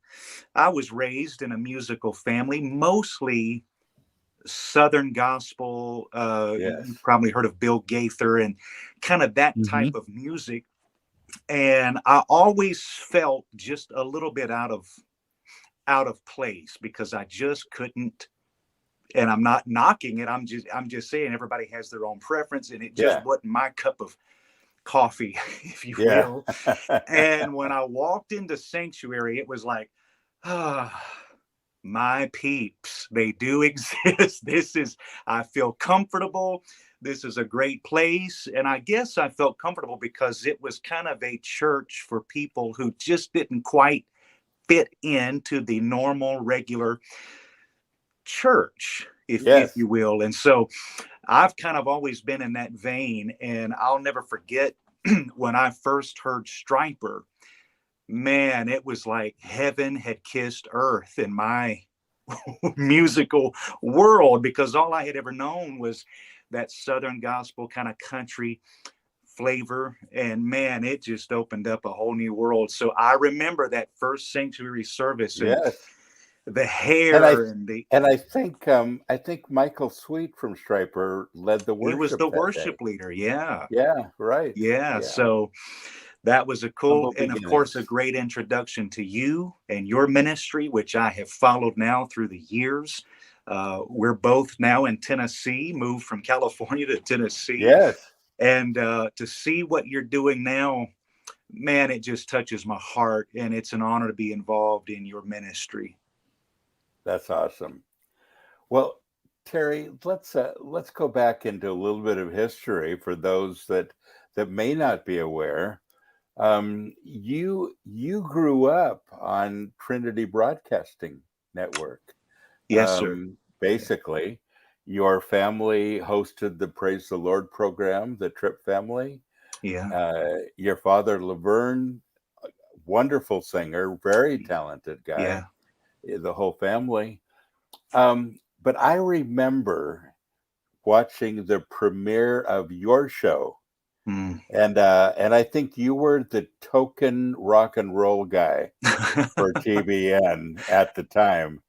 was raised in a musical family, mostly Southern gospel. Yes. You probably heard of Bill Gaither and kind of that Mhm. type of music. And I always felt just a little bit out of place because I just couldn't. And I'm not knocking it. I'm just saying everybody has their own preference, and it just Yeah. wasn't my cup of coffee, if you Yeah. will. And when I walked into Sanctuary, it was like, my peeps, they do exist. I feel comfortable. This is a great place. And I guess I felt comfortable because it was kind of a church for people who just didn't quite fit into the normal, regular church, if you will. And so I've kind of always been in that vein. And I'll never forget when I first heard Striper, man, it was like heaven had kissed earth in my musical world, because all I had ever known was that Southern gospel kind of country flavor. And man, it just opened up a whole new world. So I remember that first Sanctuary service and Yes. the hair And I think Michael Sweet from Striper led the worship. He was the that worship day. leader. Yeah. Yeah, right. Yeah. So that was a cool, and of course, a great introduction to you and your ministry, which I have followed now through the years. We're both now in Tennessee, moved from California to Tennessee. Yes. And to see what you're doing now, man, it just touches my heart, and it's an honor to be involved in your ministry. That's awesome. Well, Terry, let's go back into a little bit of history for those that may not be aware. You grew up on Trinity Broadcasting Network. Yes, sir. Basically, your family hosted the Praise the Lord program, the Tripp family. Yeah. Your father, Laverne, wonderful singer, very talented guy. Yeah. The whole family. But I remember watching the premiere of your show. And I think you were the token rock and roll guy for TBN at the time.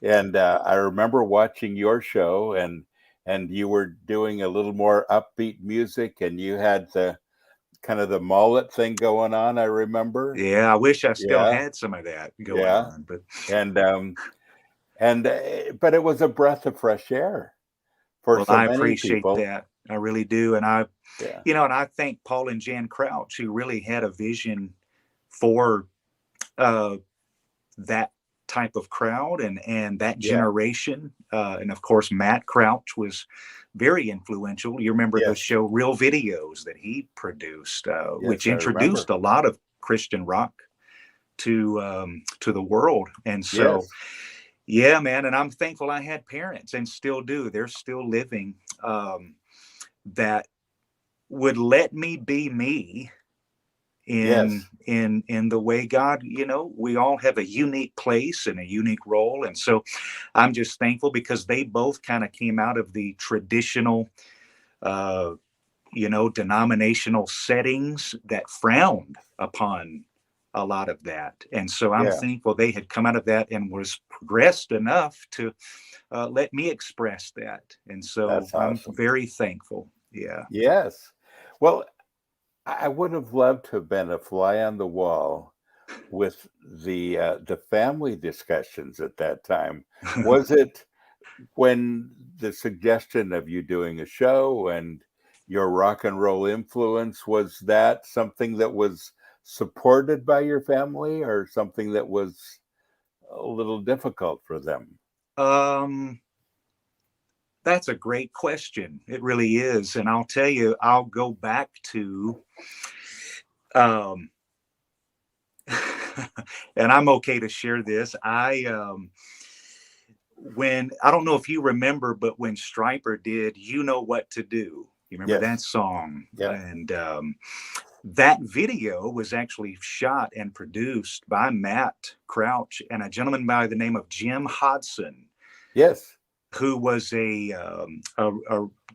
And I remember watching your show, and you were doing a little more upbeat music, and you had the kind of the mullet thing going on. I remember. Yeah, I wish I still Yeah. had some of that going Yeah. on, but But it was a breath of fresh air for well, so I many appreciate people. that. I really do. And I, Yeah. you know, and I thank Paul and Jan Crouch, who really had a vision for that type of crowd and that Yeah. generation. And of course, Matt Crouch was very influential. You remember the Yes. show Real Videos that he produced, which Yes, I introduced remember. a lot of Christian rock to the world. And so, Yes. yeah, man, and I'm thankful I had parents and still do. They're still living, that would let me be me Yes. in the way God, you know, we all have a unique place and a unique role. And so I'm just thankful because they both kind of came out of the traditional you know, denominational settings that frowned upon a lot of that. And so I'm Yeah. thankful they had come out of that and was progressed enough to let me express that. And so That's I'm awesome. very thankful. Yeah. Yes. Well, I would have loved to have been a fly on the wall with the family discussions at that time. Was it when the suggestion of you doing a show and your rock and roll influence, was that something that was supported by your family or something that was a little difficult for them? Um, that's a great question. It really is. And I'll tell you, I'll go back to, um, and I'm okay to share this. When I don't know if you remember, but when Stryper did You Know What to Do, you remember that Yes. song? Yeah. And that video was actually shot and produced by Matt Crouch and a gentleman by the name of Jim Hodson, Yes. who was a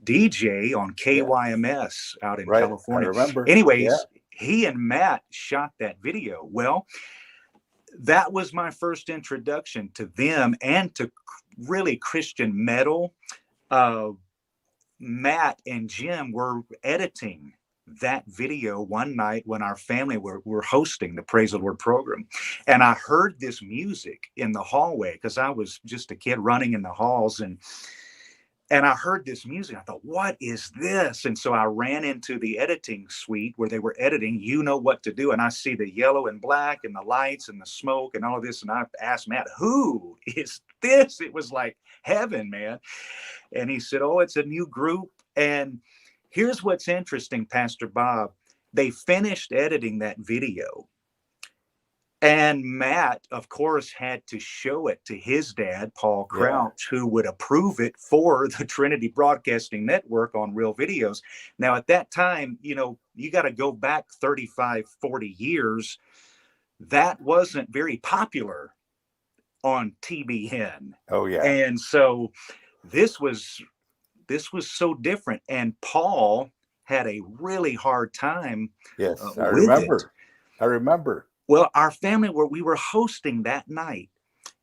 DJ on Yeah. KYMS out in Right. I California. remember. Yeah. Anyways, he and Matt shot that video. Well, that was my first introduction to them and to really Christian metal. Matt and Jim were editing that video one night when our family were hosting the Praise the Lord program. And I heard this music in the hallway because I was just a kid running in the halls. And I heard this music. I thought, what is this? And so I ran into the editing suite where they were editing You Know What to Do. And I see the yellow and black and the lights and the smoke and all of this. And I asked Matt, who is this? It was like heaven, man. And he said, oh, it's a new group. And here's what's interesting, Pastor Bob. They finished editing that video. And Matt, of course, had to show it to his dad, Paul Crouch, who would approve it for the Trinity Broadcasting Network on Real Videos. Now, at that time, you know, you got to go back 35, 40 years. That wasn't very popular on TBN. Oh, yeah. And so this was so different. And Paul had a really hard time Yes. I with remember. it. I remember. Well, our family, we were hosting that night,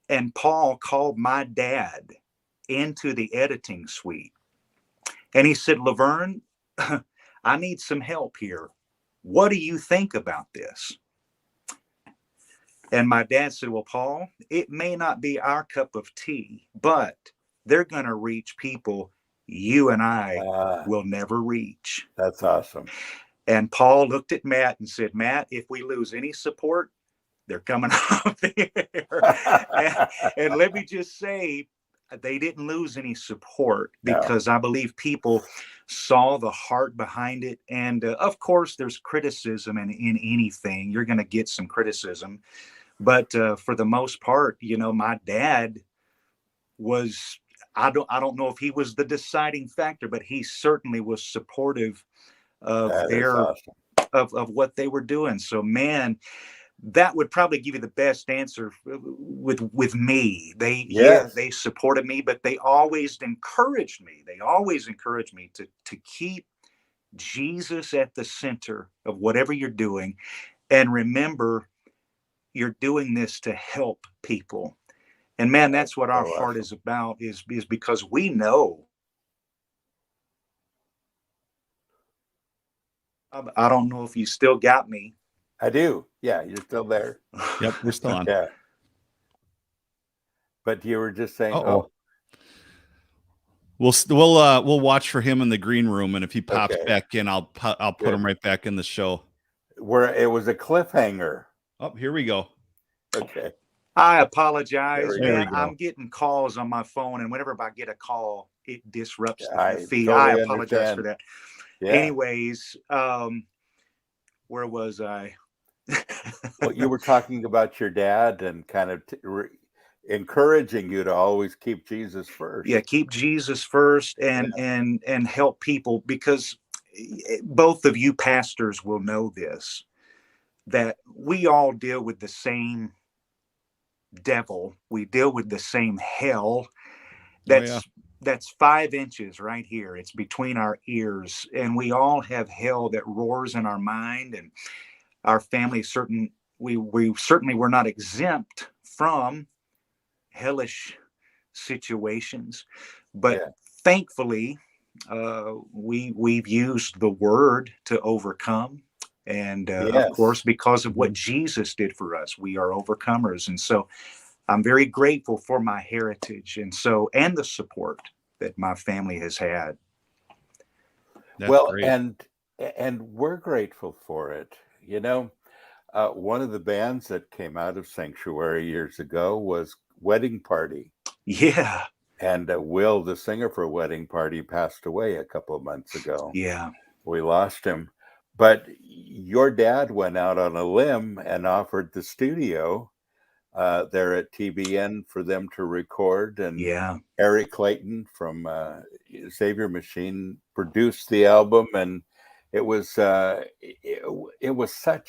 and Paul called my dad into the editing suite. And he said, Laverne, I need some help here. What do you think about this? And my dad said, well, Paul, it may not be our cup of tea, but they're going to reach people you and I will never reach. That's awesome. And Paul looked at Matt and said, Matt, if we lose any support, they're coming off the air. And let me just say, they didn't lose any support because I believe people saw the heart behind it. And of course, there's criticism in anything. You're going to get some criticism. But for the most part, you know, my dad was, I don't know if he was the deciding factor, but he certainly was supportive of of what they were doing. So, man, that would probably give you the best answer with me. They supported me, but they always encouraged me. They always encouraged me to keep Jesus at the center of whatever you're doing. And remember, you're doing this to help people. And man, that's what our heart is about, is because we know I don't know if you still got me. I do. Yeah, you're still there. Yep, we're still on. Yeah. But you were just saying, Uh-oh. We'll watch for him in the green room, and if he pops Okay. back in, I'll put Good. him right back in the show. where it was a cliffhanger. Oh, here we go. Okay. I apologize, There we man. go. I'm getting calls on my phone, and whenever I get a call, it disrupts the I feed. totally I apologize understand. for that. Yeah. Anyways, where was I? Well, you were talking about your dad and kind of encouraging you to always keep Jesus first. Yeah, keep Jesus first and help people, because both of you pastors will know this, that we all deal with the same devil. We deal with the same hell. That's 5 inches right here. It's between our ears, and we all have hell that roars in our mind, and our family we certainly were not exempt from hellish situations, but thankfully we've used the word to overcome, and of course, because of what Jesus did for us, we are overcomers. And so I'm very grateful for my heritage, and the support that my family has had. That's great. and we're grateful for it. You know, one of the bands that came out of Sanctuary years ago was Wedding Party. Yeah. And Will, the singer for Wedding Party, passed away a couple of months ago. Yeah. We lost him. But your dad went out on a limb and offered the studio there at TBN for them to record. And Eric Clayton from Savior Machine produced the album. And it was such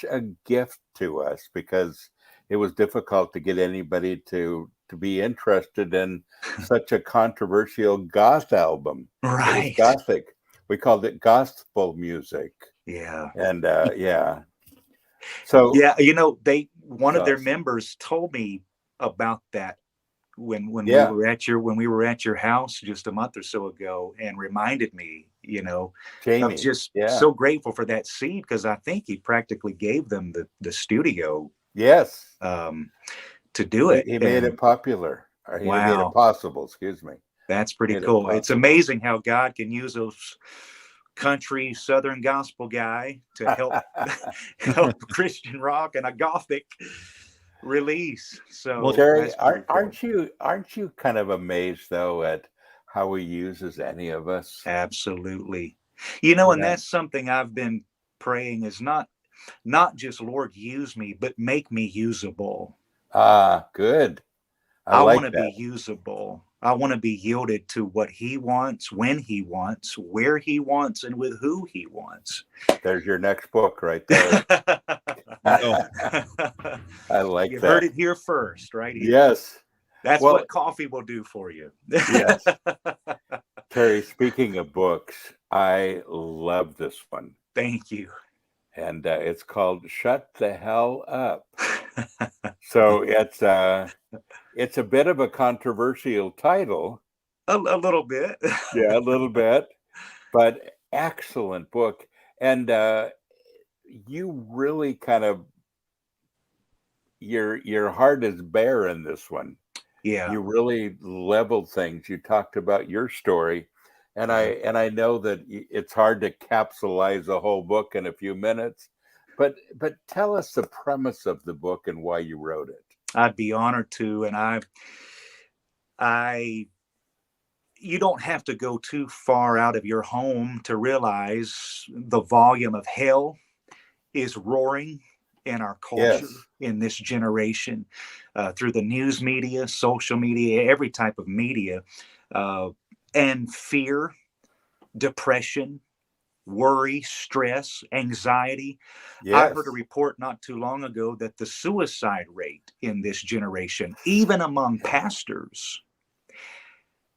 a gift to us, because it was difficult to get anybody to be interested in such a controversial goth album. Right. It was gothic. We called it gospel music. Yeah. And so you know, one of their members told me about that when we were at your house just a month or so ago, and reminded me, you know, Jamie, I'm just so grateful for that seed, because I think he practically gave them the studio. Yes. To do it. He made it popular. Or he made it possible, excuse me. That's pretty cool. It's amazing how God can use those country Southern gospel guy to help Christian rock and a gothic release. So, well, Terry, aren't you kind of amazed though at how he uses any of us? Absolutely. You know, and that's something I've been praying, is not just Lord, use me, but make me usable. Good. I want to be usable. I want to be yielded to what he wants, when he wants, where he wants, and with who he wants. There's your next book right there. I like you that. Heard it here first, right here. Yes. That's what coffee will do for you. Yes. Terry, speaking of books, I love this one. Thank you. And it's called Shut the Hell Up. So it's a bit of a controversial title. A little bit. Yeah, a little bit. But excellent book. And you really kind of, your heart is bare in this one. Yeah. You really leveled things. You talked about your story. And I know that it's hard to capsulize a whole book in a few minutes, but tell us the premise of the book and why you wrote it. I'd be honored to, and you don't have to go too far out of your home to realize the volume of hell is roaring in our culture, in this generation, through the news media, social media, every type of media. And fear, depression, worry, stress, anxiety. I heard a report not too long ago that the suicide rate in this generation, even among pastors,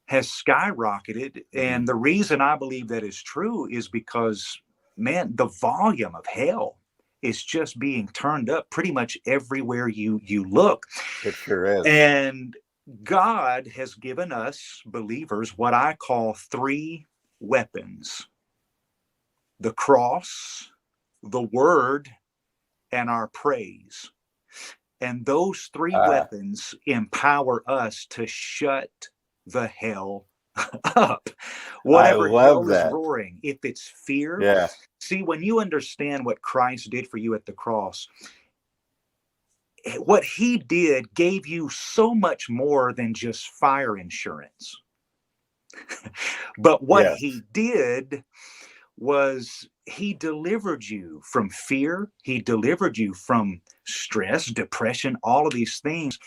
has skyrocketed. And the reason I believe that is true is because, man, the volume of hell is just being turned up pretty much everywhere you look. It sure is. And God has given us believers what I call 3 weapons: the cross, the word, and our praise. And those three weapons empower us to shut the hell up. Whatever hell is roaring, if it's fear. See, when you understand what Christ did for you at the cross, what he did gave you so much more than just fire insurance. But what he did was he delivered you from fear. He delivered you from stress, depression, all of these things.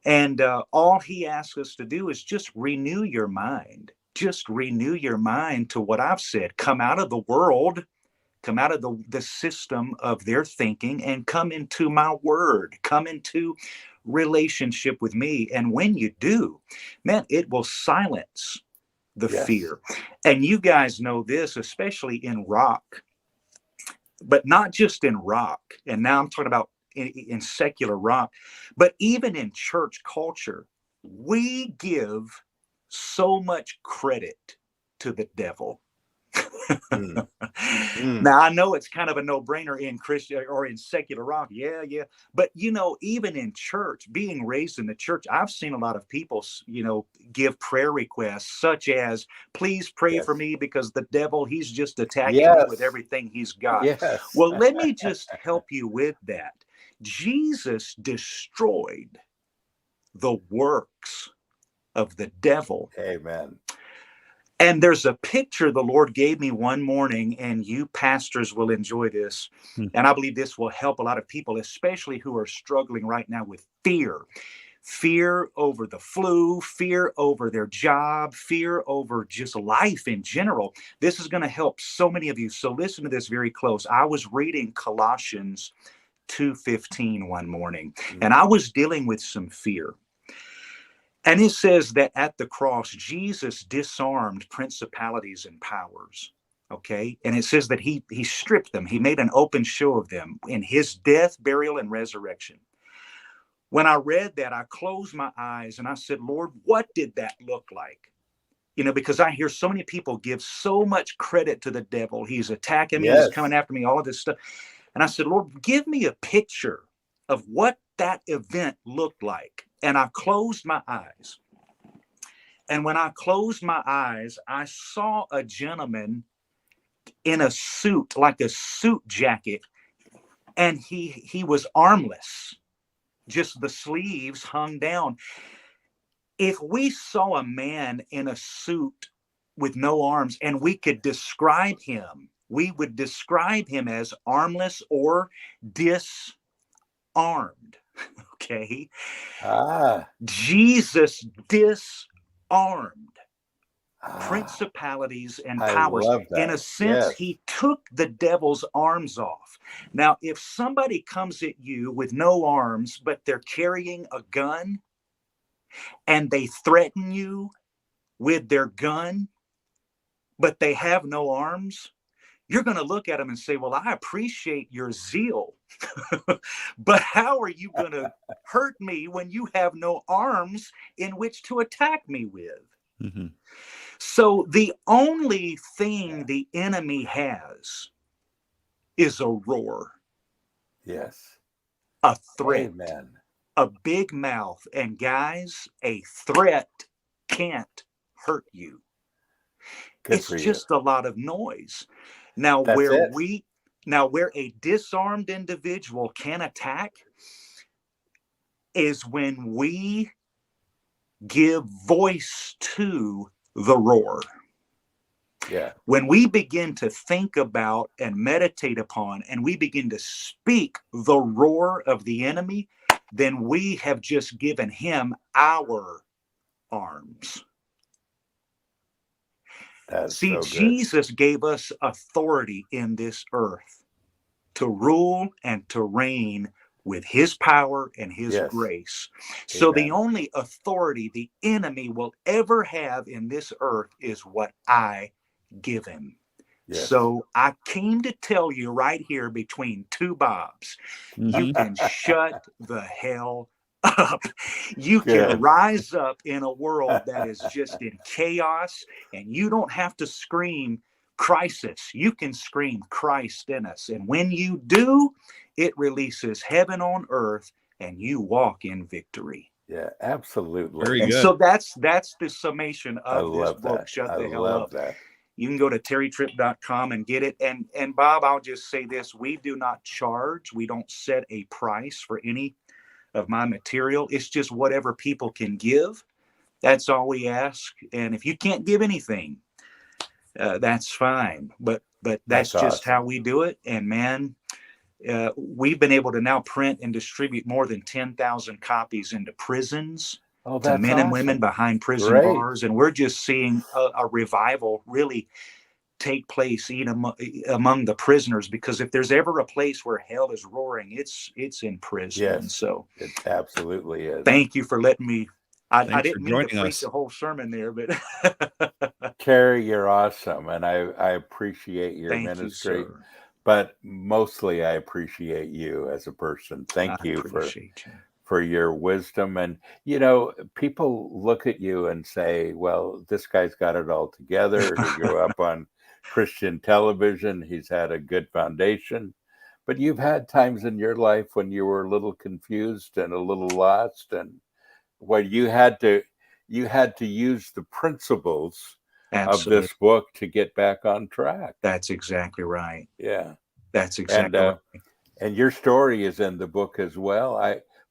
And all he asks us to do is just renew your mind. Just renew your mind to what I've said. Come out of the world, come out of the system of their thinking, and come into my word. Come into relationship with me. And when you do, man, it will silence the fear. And you guys know this, especially in rock, but not just in rock. And now I'm talking about in secular rock, but even in church culture, we give so much credit to the devil. Now, I know it's kind of a no-brainer in Christian or in secular rock. Yeah. But, even in church, being raised in the church, I've seen a lot of people, give prayer requests such as, please pray for me because the devil, he's just attacking me with everything he's got. Well, let me just help you with that. Jesus destroyed the works of the devil. Amen. And there's a picture the Lord gave me one morning, and you pastors will enjoy this. And I believe this will help a lot of people, especially who are struggling right now with fear. Fear over the flu, fear over their job, fear over just life in general. This is going to help so many of you. So listen to this very close. I was reading Colossians 2:15 one morning, and I was dealing with some fear. And it says that at the cross, Jesus disarmed principalities and powers. Okay. And it says that he stripped them. He made an open show of them in his death, burial, and resurrection. When I read that, I closed my eyes and I said, Lord, what did that look like? Because I hear so many people give so much credit to the devil. He's attacking me. He's coming after me, all of this stuff. And I said, Lord, give me a picture of what that event looked like. And I closed my eyes. And when I closed my eyes, I saw a gentleman in a suit, like a suit jacket. And he was armless. Just the sleeves hung down. If we saw a man in a suit with no arms and we could describe him, we would describe him as armless or disarmed. Okay. Jesus disarmed principalities and powers. In a sense, he took the devil's arms off. Now, if somebody comes at you with no arms, but they're carrying a gun and they threaten you with their gun, but they have no arms, you're going to look at them and say, well, I appreciate your zeal, but how are you going to hurt me when you have no arms in which to attack me with? So the only thing the enemy has is a roar. A threat. Amen. A big mouth. And guys, a threat can't hurt you. It's just a lot of noise. Now, where a disarmed individual can attack is when we give voice to the roar. When we begin to think about and meditate upon, and we begin to speak the roar of the enemy, then we have just given him our arms. See, Jesus gave us authority in this earth to rule and to reign with his power and his grace. So the only authority the enemy will ever have in this earth is what I give him. So I came to tell you right here between two Bobs, you can shut the hell up. You can rise up in a world that is just in chaos, and you don't have to scream crisis, you can scream Christ in us. And when you do, it releases heaven on earth and you walk in victory. Yeah, absolutely. Very And good. so that's the summation I of this love book, that. Shut I the Hell love Up. that. You can go to terrytripp.com and get it. And Bob, I'll just say this. We do not charge. We don't set a price for any of my material. It's just whatever people can give. That's all we ask. And if you can't give anything, that's fine. But that's just awesome. how we do it. And man, we've been able to now print and distribute more than 10,000 copies into prisons, Oh, to that's men and women awesome. behind prison Great. bars. And we're just seeing a revival really take place even among the prisoners, because if there's ever a place where hell is roaring, it's in prison. Yes, And so it absolutely is. thank you for letting me. I Thanks didn't for mean to joining preach us. the whole sermon there, but Terry, you're awesome, and I appreciate your thank ministry. you, sir. But mostly, I appreciate you as a person. Thank you appreciate you. for your wisdom. And you know, people look at you and say, "Well, this guy's got it all together. He grew up on Christian television. He's had a good foundation." But you've had times in your life when you were a little confused and a little lost, and where you had to use the principles Absolutely. of this book to get back on track. That's exactly right. Yeah. That's exactly right. And your story is in the book as well.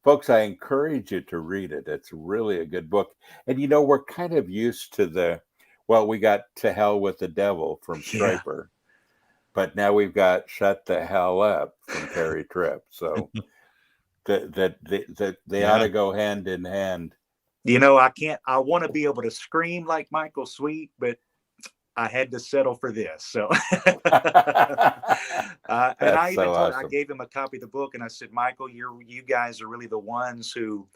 Folks, I encourage you to read it. It's really a good book. And you know, we're kind of used to we got To Hell with the Devil from Striper, but now we've got Shut the Hell Up from Terry Tripp. So they ought to go hand in hand. You know, I want to be able to scream like Michael Sweet, but I had to settle for this. So, and I even told him, I gave him a copy of the book and I said, Michael, you guys are really the ones who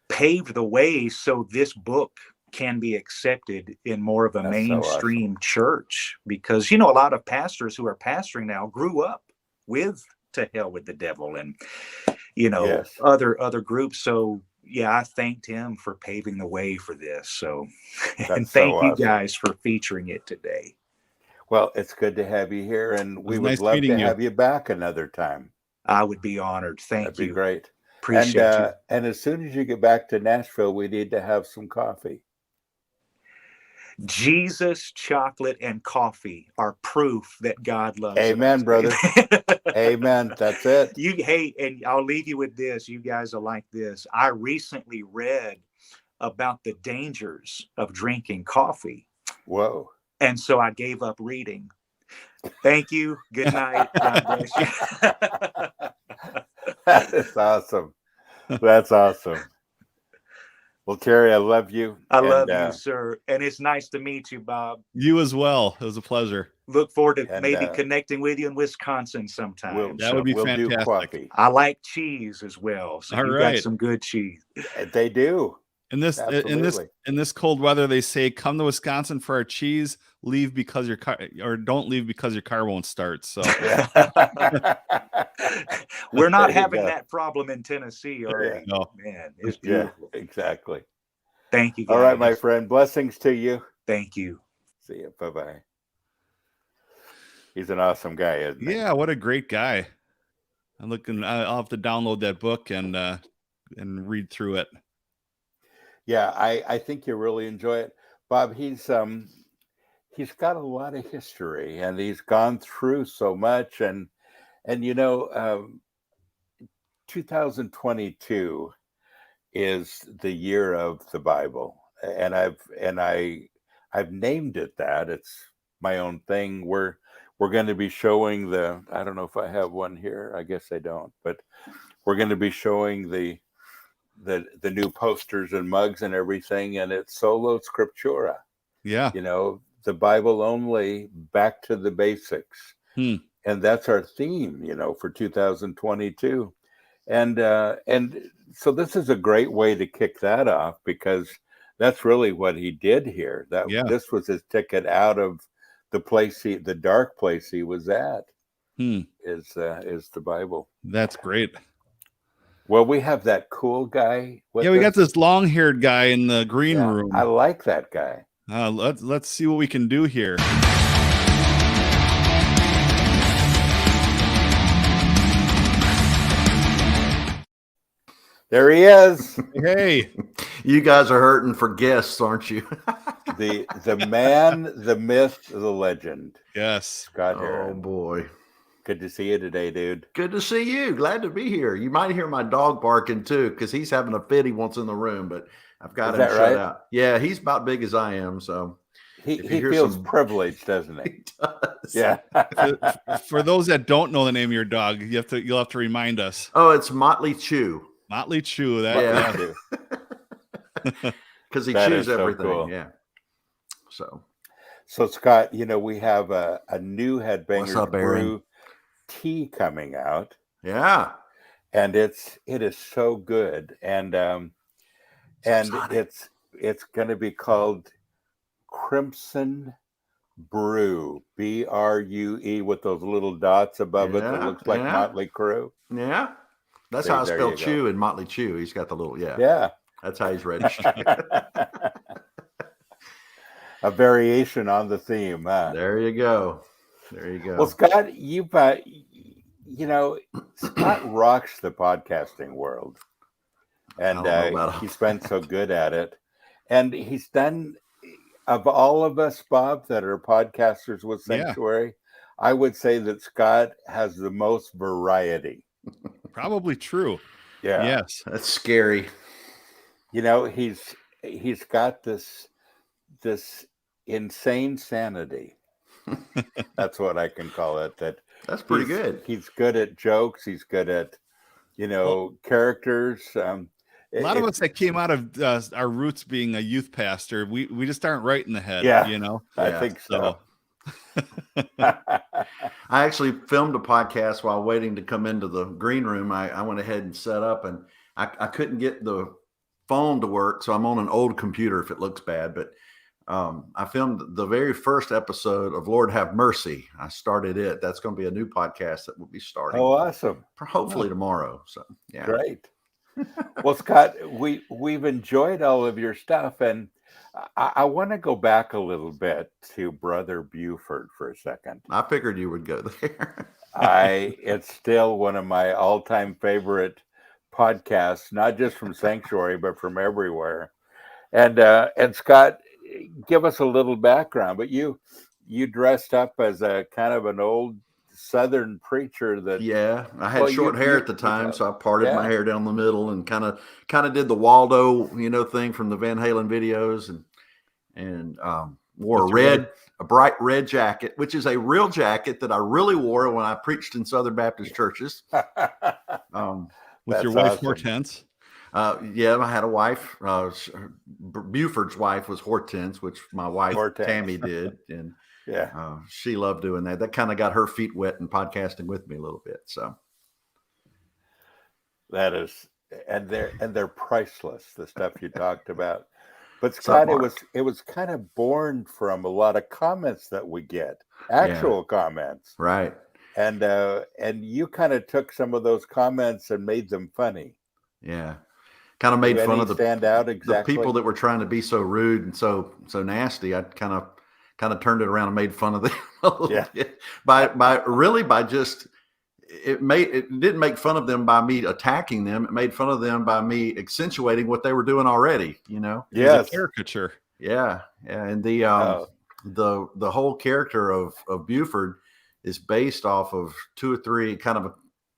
paved the way so this book can be accepted in more of a mainstream church. Because, you know, a lot of pastors who are pastoring now grew up with To Hell with the Devil and, you know, other groups. So, yeah, I thanked him for paving the way for this. So, and thank you guys for featuring it today. Well, it's good to have you here, and we would love to have you back another time. I would be honored. Thank you. That'd be great. Appreciate you. And as soon as you get back to Nashville, we need to have some coffee. Jesus, chocolate, and coffee are proof that God loves us. Amen, brother. Amen. That's it. And I'll leave you with this. You guys are like this. I recently read about the dangers of drinking coffee. Whoa. And so I gave up reading. Thank you. Good night. God bless you. That is awesome. That's awesome. Well, Terry, I love you. I love you, sir. And it's nice to meet you, Bob. You as well. It was a pleasure. Look forward to maybe connecting with you in Wisconsin sometime. That would be fantastic. I like cheese as well. So you got some good cheese. They do. In this cold weather, they say, come to Wisconsin for our cheese, leave because your car, or don't leave because your car won't start. So we're not having that problem in Tennessee, are we? No. Man, it's beautiful. Yeah, exactly. Thank you, guys. All right, my friend. Blessings to you. Thank you. See you. Bye-bye. He's an awesome guy, isn't he? Yeah, what a great guy. I'll have to download that book and read through it. Yeah, I think you'll really enjoy it. Bob, he's got a lot of history and he's gone through so much, and you know, 2022 is the year of the Bible, and I've named it that. It's my own thing. We're going to be showing I don't know if I have one here. I guess I don't, but we're going to be showing the new posters and mugs and everything, and it's Sola Scriptura. Yeah. You know, the Bible only, back to the basics. And that's our theme, you know, for 2022. And so this is a great way to kick that off, because that's really what he did here. This was his ticket out of the dark place he was at, is the Bible. That's great. Well, we have that cool guy. We got this long-haired guy in the green room. I like that guy. Let's see what we can do here. There he is. Hey, You guys are hurting for guests, aren't you? The man, the myth, the legend. yes. Scott Oh Heron. boy. Good to see you today, dude. Good to see you. Glad to be here. You might hear my dog barking too, because he's having a fit. He wants in the room, but I've got Is him that shut right? out. Yeah, he's about big as I am. So He if you hear feels some- privileged, doesn't he? he does. Yeah. For those that don't know the name of your dog, you'll have to remind us. Oh, it's Motley Chew. Motley Chew. That Yeah. yeah. Because he That chews is so everything. cool. Yeah. So Scott, we have a new Headbangers up, Aaron? Brew tea coming out, yeah. and it is so good, and exotic. it's going to be called Crimson Brew, BRUE, with those little dots above it that Yeah, looks like yeah. Motley Crue. Yeah. That's See, how I there spell you go. chew in Motley Chew. He's got the little, yeah. Yeah. That's how he's registered. A variation on the theme. Huh? There you go. There you go. Well, Scott, Scott rocks the podcasting world, and I don't know about he's been so good at it. And he's done, of all of us, Bob, that are podcasters with Yeah. Sanctuary, I would say that Scott has the most variety. Probably true. Yeah. Yes. That's scary. He's got this insane sanity. That's what I can call it. That's pretty he's- good. He's good at jokes. He's good at, characters. A lot of us that came out of our roots being a youth pastor, we just aren't right in the head. Yeah. I Yeah. think so. I actually filmed a podcast while waiting to come into the green room. I went ahead and set up, and I couldn't get the phone to work, so I'm on an old computer if it looks bad. But I filmed the very first episode of Lord Have Mercy. I started it. That's going to be a new podcast that will be starting. Oh, awesome. Hopefully tomorrow. So yeah. Great. Well, Scott, we've enjoyed all of your stuff, and I want to go back a little bit to Brother Buford for a second. I figured you would go there. It's still one of my all-time favorite podcasts, not just from Sanctuary, but from everywhere. And Scott, give us a little background. But you dressed up as a kind of an old Southern preacher that. Yeah, I had short hair at the time, so I parted Yeah. my hair down the middle and kind of did the Waldo, thing from the Van Halen videos, and wore a bright red jacket, which is a real jacket that I really wore when I preached in Southern Baptist churches. With That's your wife awesome. Hortense. Yeah, I had a wife. Buford's wife was Hortense, which my wife Hortense. Tammy did, and Yeah. she loved doing that. That kind of got her feet wet in podcasting with me a little bit. So That is, and they're priceless, the stuff you talked about. But Scott, it was kind of born from a lot of comments that we get, actual comments, right. and you kind of took some of those comments and made them funny. Yeah. Kind of made Do fun any of stand out exactly? the people that were trying to be so rude and so nasty. I kind of turned it around and made fun of them a little bit. by just it didn't make fun of them by me attacking them. It made fun of them by me accentuating what they were doing already, It Yes. was a caricature. Yeah. And the whole character of Buford is based off of two or three, kind of a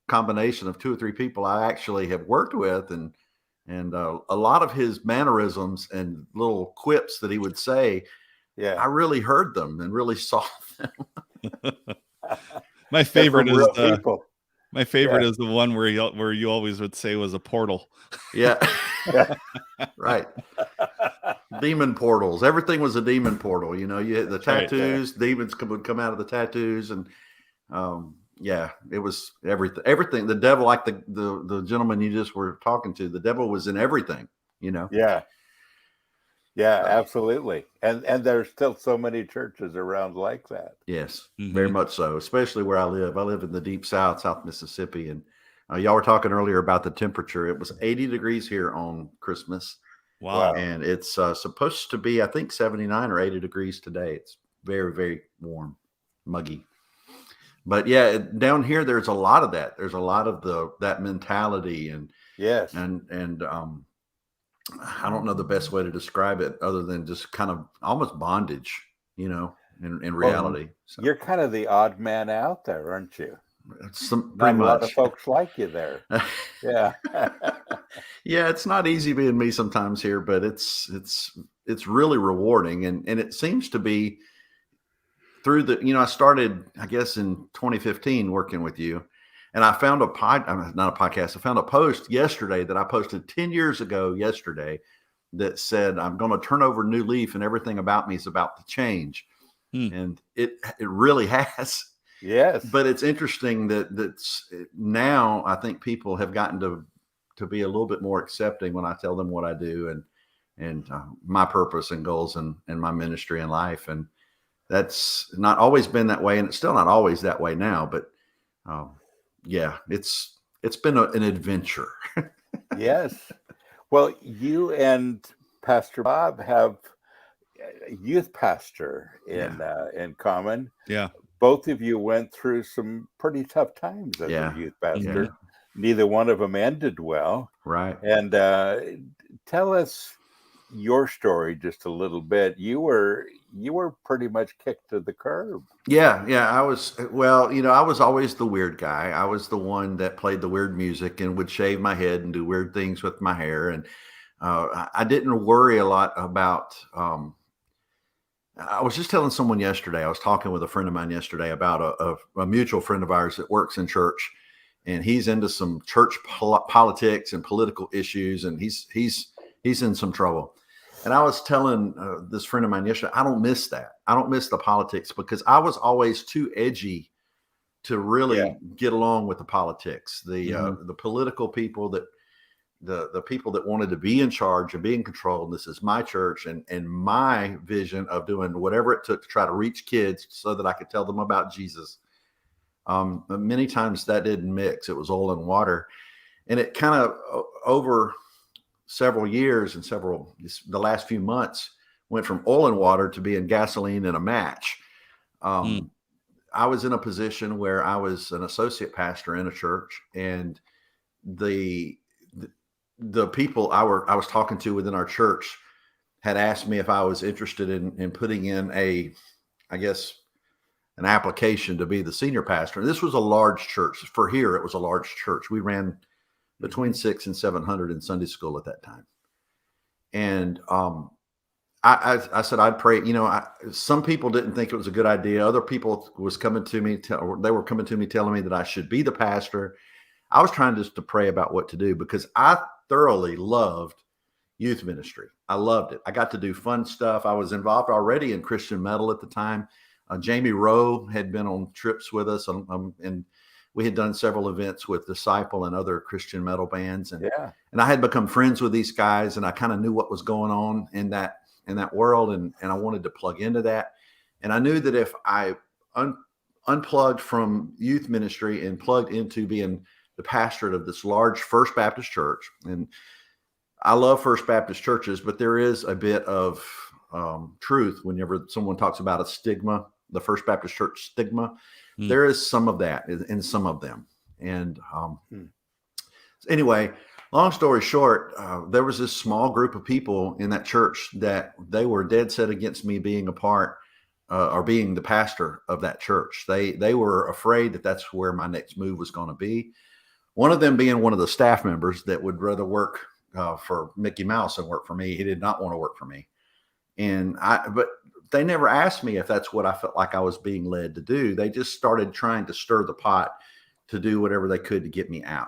combination of two or three people I actually have worked with, and a lot of his mannerisms and little quips that he would say, Yeah. I really heard them and really saw them. My favorite They're is from real people. my favorite is the one where you always would say was a portal. Yeah. Right. Demon portals. Everything was a demon portal. You had the tattoos, demons would come out of the tattoos, and it was everything. The devil, like the gentleman you just were talking to, the devil was in everything, Yeah, absolutely. And there's still so many churches around like that. Yes, Mhm. very much so, especially where I live. I live in the deep South Mississippi. And y'all were talking earlier about the temperature. It was 80 degrees here on Christmas. Wow. And it's supposed to be, I think, 79 or 80 degrees today. It's very, very warm, muggy. But yeah, down here, there's a lot of that. There's a lot of that mentality. And Yes. And I don't know the best way to describe it other than just kind of almost bondage, in reality. So You're kind of the odd man out there, aren't you? it's Not pretty a lot much. of folks like you there. Yeah. Yeah, it's not easy being me sometimes here, but it's really rewarding, and it seems to be through I started, I guess, in 2015 working with you, and I found not a podcast. I found a post yesterday that I posted 10 years ago yesterday that said, I'm going to turn over a new leaf and everything about me is about to change. And it really has. Yes. But it's interesting that's now I think people have gotten to be a little bit more accepting when I tell them what I do and my purpose and goals and my ministry in life. And that's not always been that way. And it's still not always that way now, but yeah, it's been an adventure. Yes. Well, you and Pastor Bob have a youth pastor in common. Yeah. Both of you went through some pretty tough times as a youth pastor. Yeah. Neither one of them ended well. Right. And tell us your story just a little bit. You were pretty much kicked to the curb. Yeah. I was I was always the weird guy. I was the one that played the weird music and would shave my head and do weird things with my hair. And I didn't worry a lot about I was just telling someone yesterday, I was talking with a friend of mine yesterday about a mutual friend of ours that works in church, and he's into some church politics and political issues, and he's in some trouble. And I was telling this friend of mine yesterday, I don't miss that. I don't miss the politics because I was always too edgy to really get along with the politics, the political people that the people that wanted to be in charge and be in control. And this is my church and my vision of doing whatever it took to try to reach kids so that I could tell them about Jesus. Many times that didn't mix. It was oil and water. And it kind of over several years and the last few months went from oil and water to being gasoline and a match. I was in a position where I was an associate pastor in a church, and the people I was talking to within our church had asked me if I was interested in putting in an application to be the senior pastor. And this was a large church. For here, it was a large church. We ran between 600 and 700 in Sunday school at that time. And I said I'd pray. Some people didn't think it was a good idea. Other people was coming to me. They were coming to me telling me that I should be the pastor. I was trying just to pray about what to do because I thoroughly loved youth ministry. I loved it. I got to do fun stuff. I was involved already in Christian metal at the time. Jamie Rowe had been on trips with us, and we had done several events with Disciple and other Christian metal bands. And I had become friends with these guys, and I kind of knew what was going on in that world, and I wanted to plug into that. And I knew that if I unplugged from youth ministry and plugged into being the pastorate of this large First Baptist church, and I love First Baptist churches, but there is a bit of truth whenever someone talks about a stigma, the First Baptist church stigma. There is some of that in some of them. And anyway, long story short, there was this small group of people in that church that they were dead set against me being a part or being the pastor of that church. They were afraid that that's where my next move was going to be. One of them being one of the staff members that would rather work for Mickey Mouse than work for me. He did not want to work for me. But they never asked me if that's what I felt like I was being led to do. They just started trying to stir the pot to do whatever they could to get me out.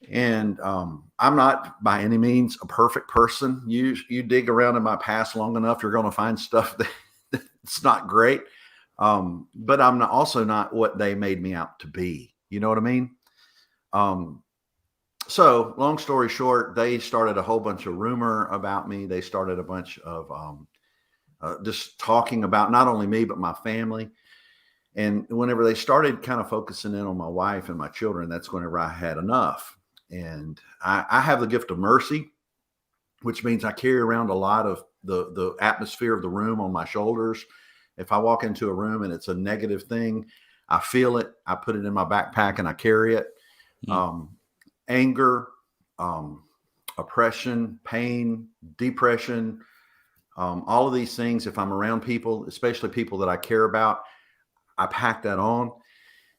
And I'm not by any means a perfect person. You dig around in my past long enough, you're going to find stuff that's not great. But I'm also not what they made me out to be. You know what I mean? So long story short, they started a whole bunch of rumor about me. They started a bunch of just talking about not only me, but my family. And whenever they started kind of focusing in on my wife and my children, that's whenever I had enough. And I have the gift of mercy, which means I carry around a lot of the atmosphere of the room on my shoulders. If I walk into a room and it's a negative thing, I feel it. I put it in my backpack and I carry it. anger, oppression, pain, depression, all of these things. If I'm around people, especially people that I care about, I pack that on.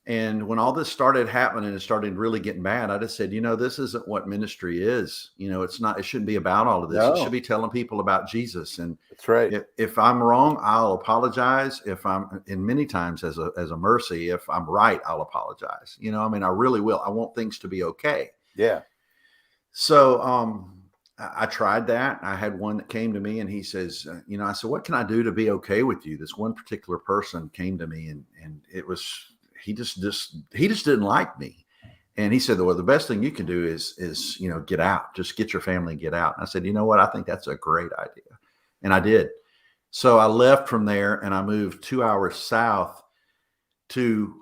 And when all this started happening and started really getting bad, I just said, this isn't what ministry is. It's not, it shouldn't be about all of this. No. It should be telling people about Jesus. And That's right. if I'm wrong, I'll apologize. And many times as a mercy, if I'm right, I'll apologize. I really will. I want things to be okay. Yeah. So, I tried that. I had one that came to me and he says, I said, what can I do to be okay with you? This one particular person came to me and it was, he just didn't like me. And he said, well, the best thing you can do is, get out, just get your family and get out. And I said, you know what? I think that's a great idea. And I did. So I left from there and I moved 2 hours south to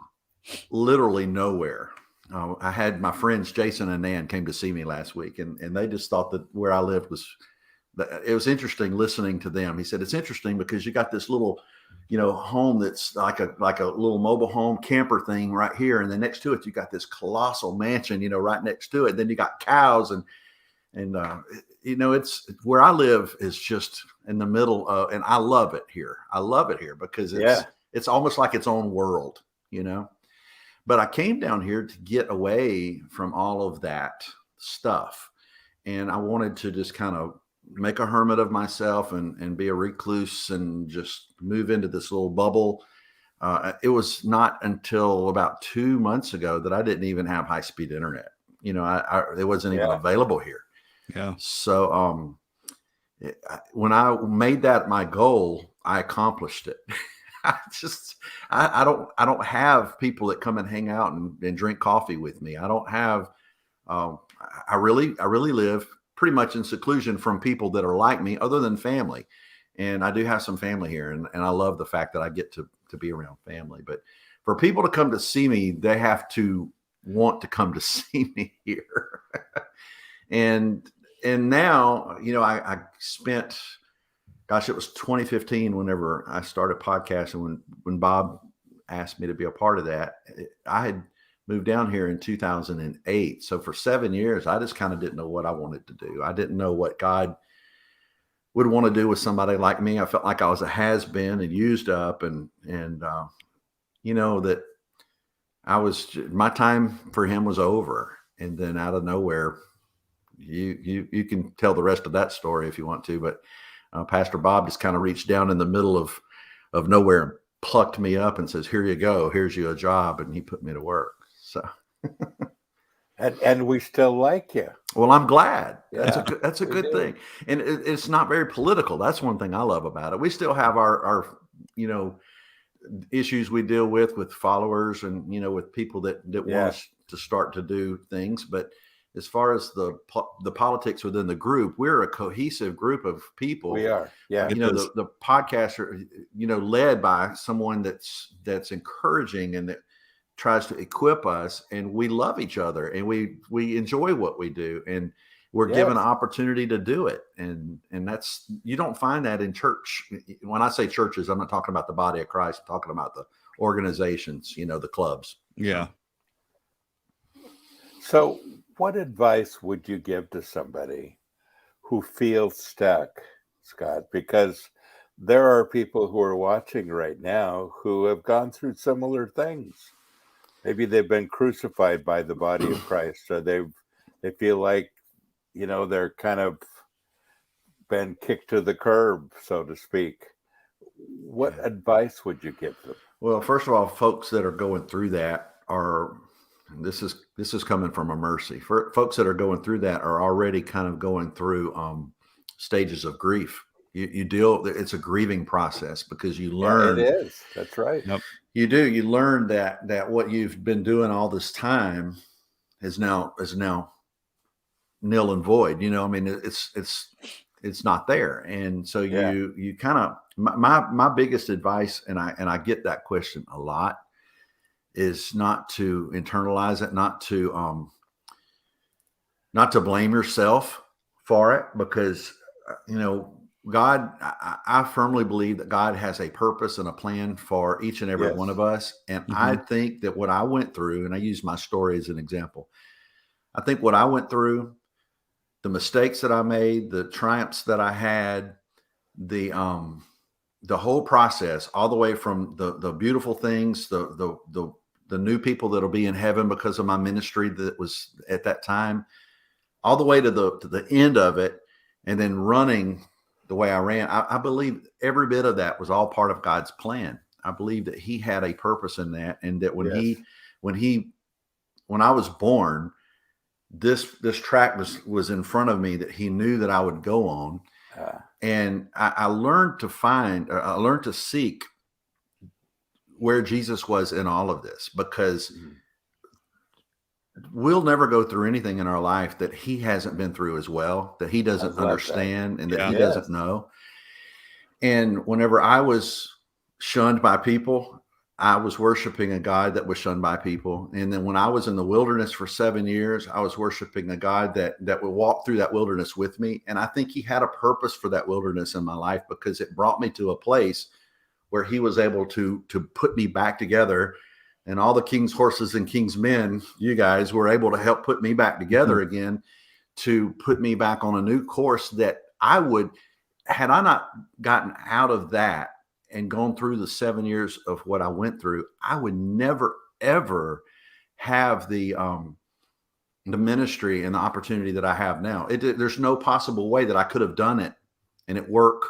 literally nowhere. I had my friends, Jason and Nan, came to see me last week and they just thought that where I lived it was interesting listening to them. He said, it's interesting because you got this little, home that's like a little mobile home camper thing right here. And then next to it, you got this colossal mansion, right next to it. Then you got cows and it's where I live is just in the middle of, and I love it here. I love it here because it's almost like its own world, But I came down here to get away from all of that stuff. And I wanted to just kind of make a hermit of myself and be a recluse and just move into this little bubble. It was not until about 2 months ago that I didn't even have high-speed internet. It wasn't even available here. Yeah. So when I made that my goal, I accomplished it. I don't have people that come and hang out and drink coffee with me. I don't have, I really live pretty much in seclusion from people that are like me other than family. And I do have some family here and I love the fact that I get to be around family, but for people to come to see me, they have to want to come to see me here. and now, I spent, gosh, it was 2015 whenever I started podcasting, when Bob asked me to be a part of that. I had moved down here in 2008. So for 7 years, I just kind of didn't know what I wanted to do. I didn't know what God would want to do with somebody like me. I felt like I was a has-been and used up and that my time for him was over. And then out of nowhere, you can tell the rest of that story if you want to, but Pastor Bob just kind of reached down in the middle of nowhere and plucked me up and says, here you go, here's you a job. And he put me to work. So, and we still like you. Well, I'm glad. Yeah, that's a good thing. And it's not very political. That's one thing I love about it. We still have our issues we deal with followers and, with people that want us to start to do things. But as far as the politics within the group, we're a cohesive group of people. We are. Yeah. The podcasts are, led by someone that's encouraging and that tries to equip us, and we love each other and we enjoy what we do, and we're given an opportunity to do it. And that's, you don't find that in church. When I say churches, I'm not talking about the body of Christ. I'm talking about the organizations, the clubs. Yeah. So what advice would you give to somebody who feels stuck, Scott? Because there are people who are watching right now who have gone through similar things. Maybe they've been crucified by the body of Christ, or they feel like, they're kind of been kicked to the curb, so to speak. What advice would you give them? Well, first of all, folks that are going through that this is coming from a mercy. For folks that are going through that are already kind of going through stages of grief. It's a grieving process because you learn. Yeah, it is. That's right. Yep. You learn that what you've been doing all this time is now nil and void. It's not there. And so you kind of, my biggest advice, and I get that question a lot, is not to internalize it, not to blame yourself for it, because God, I firmly believe that God has a purpose and a plan for each and every one of us. And I think that what I went through, and I use my story as an example, I think what I went through, the mistakes that I made, the triumphs that I had, the whole process, all the way from the beautiful things, the new people that'll be in heaven because of my ministry that was at that time, all the way to the end of it, and then running the way I ran. I believe every bit of that was all part of God's plan. I believe that He had a purpose in that, and that when I was born, this track was in front of me that He knew that I would go on. And I learned to seek where Jesus was in all of this, because we'll never go through anything in our life that He hasn't been through as well, that He doesn't understand and that He doesn't know. And whenever I was shunned by people, I was worshiping a God that was shunned by people. And then when I was in the wilderness for 7 years, I was worshiping a God that would walk through that wilderness with me. And I think He had a purpose for that wilderness in my life, because it brought me to a place where He was able to put me back together. And all the king's horses and king's men, you guys, were able to help put me back together again, to put me back on a new course that I would, had I not gotten out of that and gone through the 7 years of what I went through, I would never, ever have the ministry and the opportunity that I have now. There's no possible way that I could have done it and it work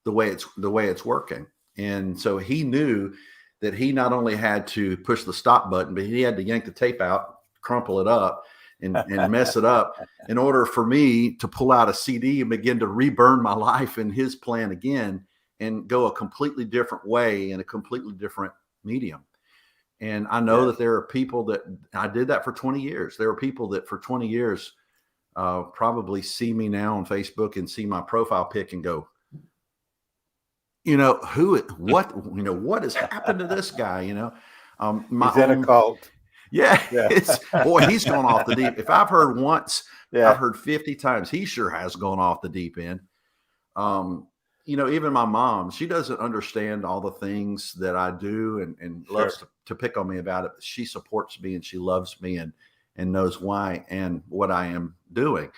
the way it's working. And so He knew that He not only had to push the stop button, but He had to yank the tape out, crumple it up, and mess it up in order for me to pull out a CD and begin to reburn my life in His plan again, and go a completely different way in a completely different medium. And I know that there are people that I did that for 20 years. There are people that for 20 years probably see me now on Facebook and see my profile pic and go, what has happened to this guy? He's in a cult. Yeah. Boy, he's gone off the deep. If I've heard once, I've heard 50 times. He sure has gone off the deep end. Even my mom, she doesn't understand all the things that I do and loves to pick on me about it. But she supports me and she loves me and knows why and what I am doing.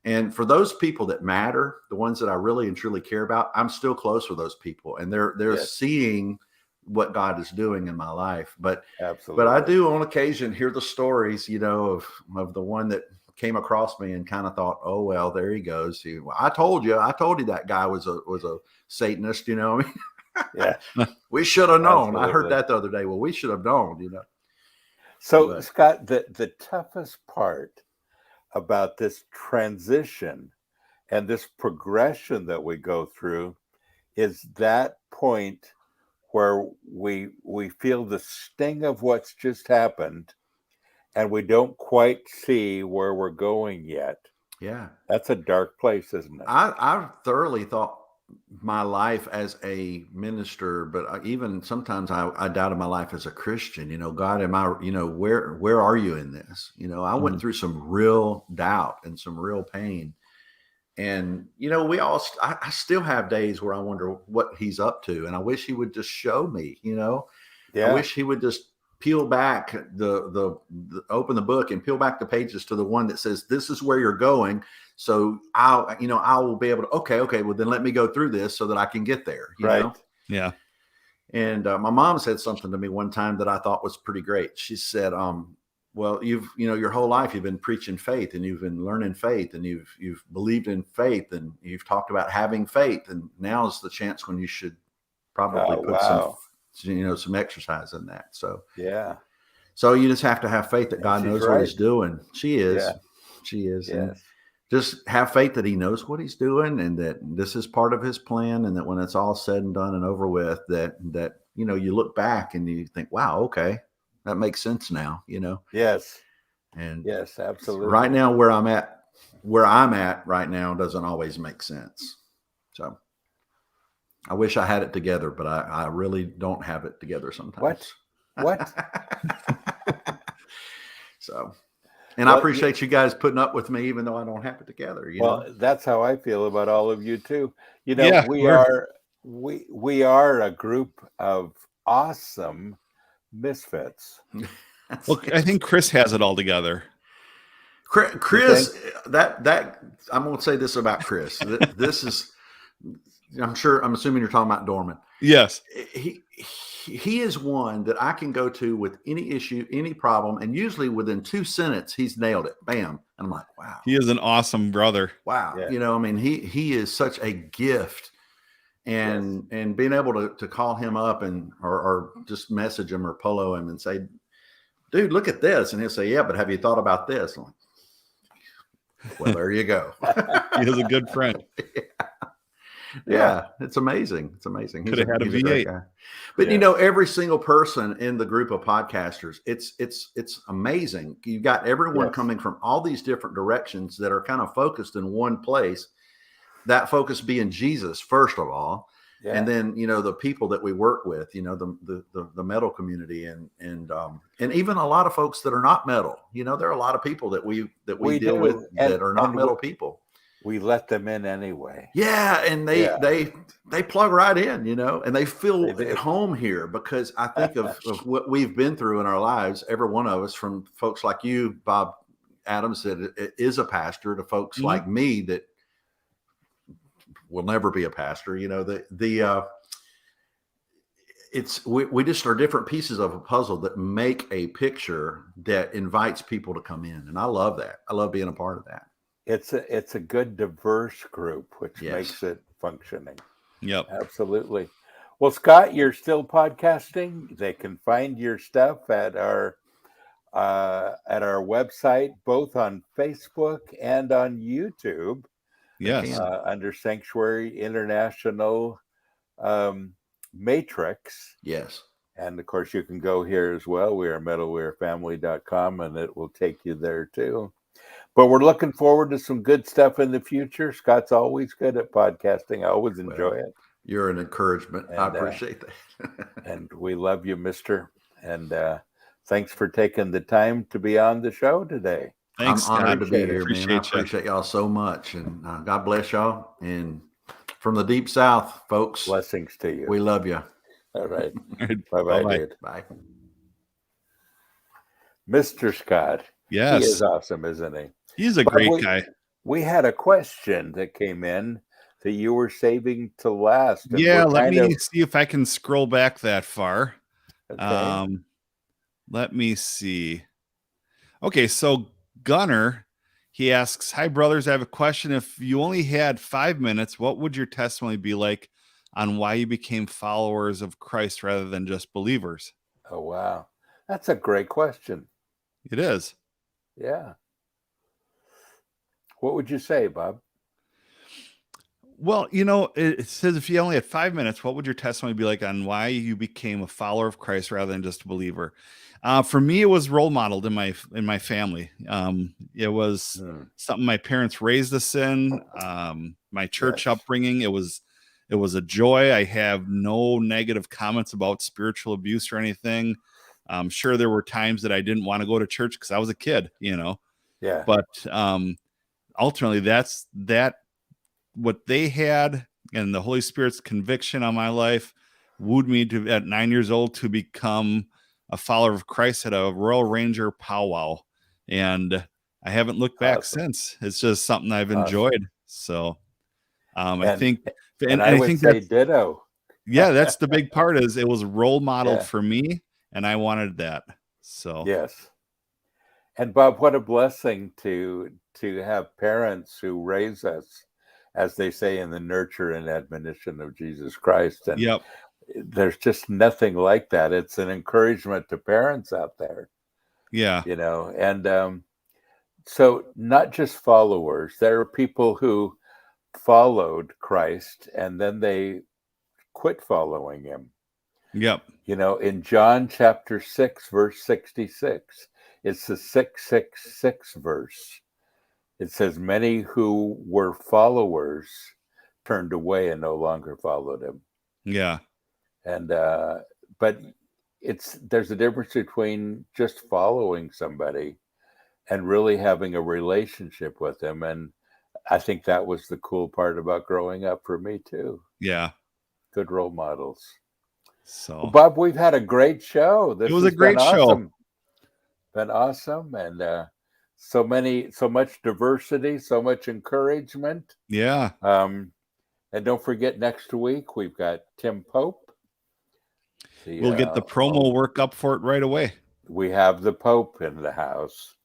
And for those people that matter, the ones that I really and truly care about, I'm still close with those people, and they're seeing what God is doing in my life. But I do on occasion hear the stories, of the one that came across me and kind of thought, oh, well, there he goes. I told you that guy was a Satanist, we should have known. Absolutely. I heard that the other day. Well, we should have known, So Scott, the toughest part about this transition and this progression that we go through is that point where we feel the sting of what's just happened, and we don't quite see where we're going yet. Yeah. That's a dark place, isn't it? I thoroughly thought my life as a minister, but even sometimes I doubted my life as a Christian. God, am I, where are you in this? I went through some real doubt and some real pain. And, I still have days where I wonder what He's up to. And I wish He would just show me, I wish He would just peel back open the book and peel back the pages to the one that says, this is where you're going. So I will be able to, okay, well then let me go through this so that I can get there. You know? Yeah. And my mom said something to me one time that I thought was pretty great. She said, well, your whole life you've been preaching faith, and you've been learning faith, and you've believed in faith, and you've talked about having faith. And now's the chance when you should probably put some exercise in that. So, so you just have to have faith that God knows what He's doing. She is. Yes. And just have faith that He knows what He's doing, and that this is part of His plan. And that when it's all said and done and over with, that you look back and you think, wow, okay, that makes sense now, Yes. And yes, absolutely. Right now, where I'm at right now doesn't always make sense. So I wish I had it together, but I really don't have it together sometimes. What? So, and I appreciate you guys putting up with me, even though I don't have it together. That's how I feel about all of you too. We are a group of awesome misfits. Well, I think Chris has it all together. Chris, that I'm going to say this about Chris. This is, I'm assuming you're talking about Dorman. Yes. He is one that I can go to with any issue, any problem, and usually within 2 sentences, he's nailed it. Bam. And I'm like, wow. He is an awesome brother. Wow. Yeah. You know, I mean, he is such a gift. And being able to call him up or just message him or polo him and say, dude, look at this. And he'll say, yeah, but have you thought about this? I'm like, well, there you go. He is a good friend. Yeah, it's amazing. It's amazing. Could have had a he's great V8. guy. But you know, every single person in the group of podcasters, it's amazing. You've got everyone coming from all these different directions that are kind of focused in one place. That focus being Jesus, first of all. Yeah. And then, you know, the people that we work with, you know, the metal community and even a lot of folks that are not metal. You know, there are a lot of people that we deal with that are not metal people. We let them in anyway. Yeah, and they plug right in, you know, and they feel at home here because I think of what we've been through in our lives. Every one of us, from folks like you, Bob Adams, that is a pastor, to folks like me that will never be a pastor. You know, we just are different pieces of a puzzle that make a picture that invites people to come in, and I love that. I love being a part of that. It's a good diverse group, which makes it functioning. Yep, absolutely. Well, Scott, you're still podcasting. They can find your stuff at our website, both on Facebook and on YouTube. Yes, under Sanctuary International Matrix. Yes. And of course, you can go here as well. We are metalwearfamily.com, and it will take you there too. But we're looking forward to some good stuff in the future. Scott's always good at podcasting. I always enjoy it. You're an encouragement. And I appreciate that. And we love you, mister. And thanks for taking the time to be on the show today. Thanks, I'm honored to be here, man. I appreciate y'all so much. And God bless y'all. And from the deep South, folks. Blessings to you. We love you. All right. Bye-bye, dude. Bye. Mr. Scott. Yes. He is awesome, isn't he? He's a great guy. We had a question that came in that you were saving to last. Yeah, let me see if I can scroll back that far. Okay. Let me see. Okay, so Gunner, he asks, hi, brothers. I have a question. If you only had 5 minutes, what would your testimony be like on why you became followers of Christ rather than just believers? Oh, wow. That's a great question. It is. Yeah. What would you say, Bob? Well, you know, it says if you only had 5 minutes, what would your testimony be like on why you became a follower of Christ rather than just a believer? For me, it was role modeled in my family. It was something my parents raised us in. My church upbringing. It was a joy. I have no negative comments about spiritual abuse or anything. I'm sure there were times that I didn't want to go to church because I was a kid, you know. Yeah. But ultimately, that's what they had, and the Holy Spirit's conviction on my life wooed me to, at 9 years old, to become a follower of Christ at a Royal Ranger powwow. And I haven't looked back since. It's just something I've enjoyed. So I think, and I think say ditto. Yeah, that's the big part, is it was role modeled for me, and I wanted that. So yes. And Bob, what a blessing to have parents who raise us, as they say, in the nurture and admonition of Jesus Christ. And there's just nothing like that. It's an encouragement to parents out there. Yeah. You know, and so not just followers, there are people who followed Christ and then they quit following him. Yep. You know, in John chapter 6, verse 66, it's the 666 verse. It says, many who were followers turned away and no longer followed him. Yeah. And, but there's a difference between just following somebody and really having a relationship with them. And I think that was the cool part about growing up for me too. Yeah. Good role models. So, well, Bob, we've had a great show. It was a great show. Been awesome. And so much diversity, so much encouragement. Yeah. And don't forget, next week we've got Tim Pope. We'll get the promo work up for it right away. We have the Pope in the house.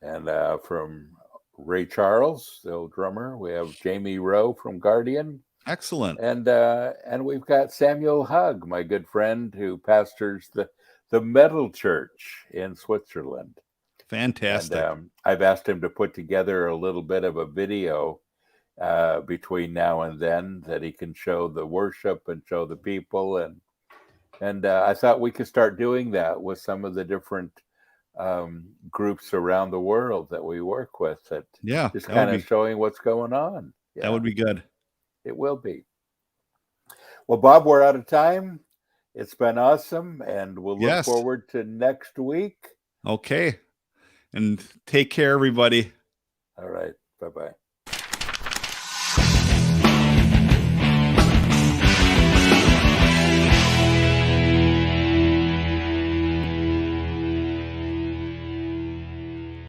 And from Ray Charles, the old drummer, we have Jamie Rowe from Guardian. Excellent. And we've got Samuel Hug, my good friend, who pastors the Metal Church in Switzerland. Fantastic. And I've asked him to put together a little bit of a video between now and then that he can show the worship and show the people. And I thought we could start doing that with some of the different groups around the world that we work with, that just kind of showing what's going on. Yeah, that would be good. It will be. Well, Bob, we're out of time. It's been awesome, and we'll look forward to next week. Okay. And take care, everybody. All right. Bye-bye.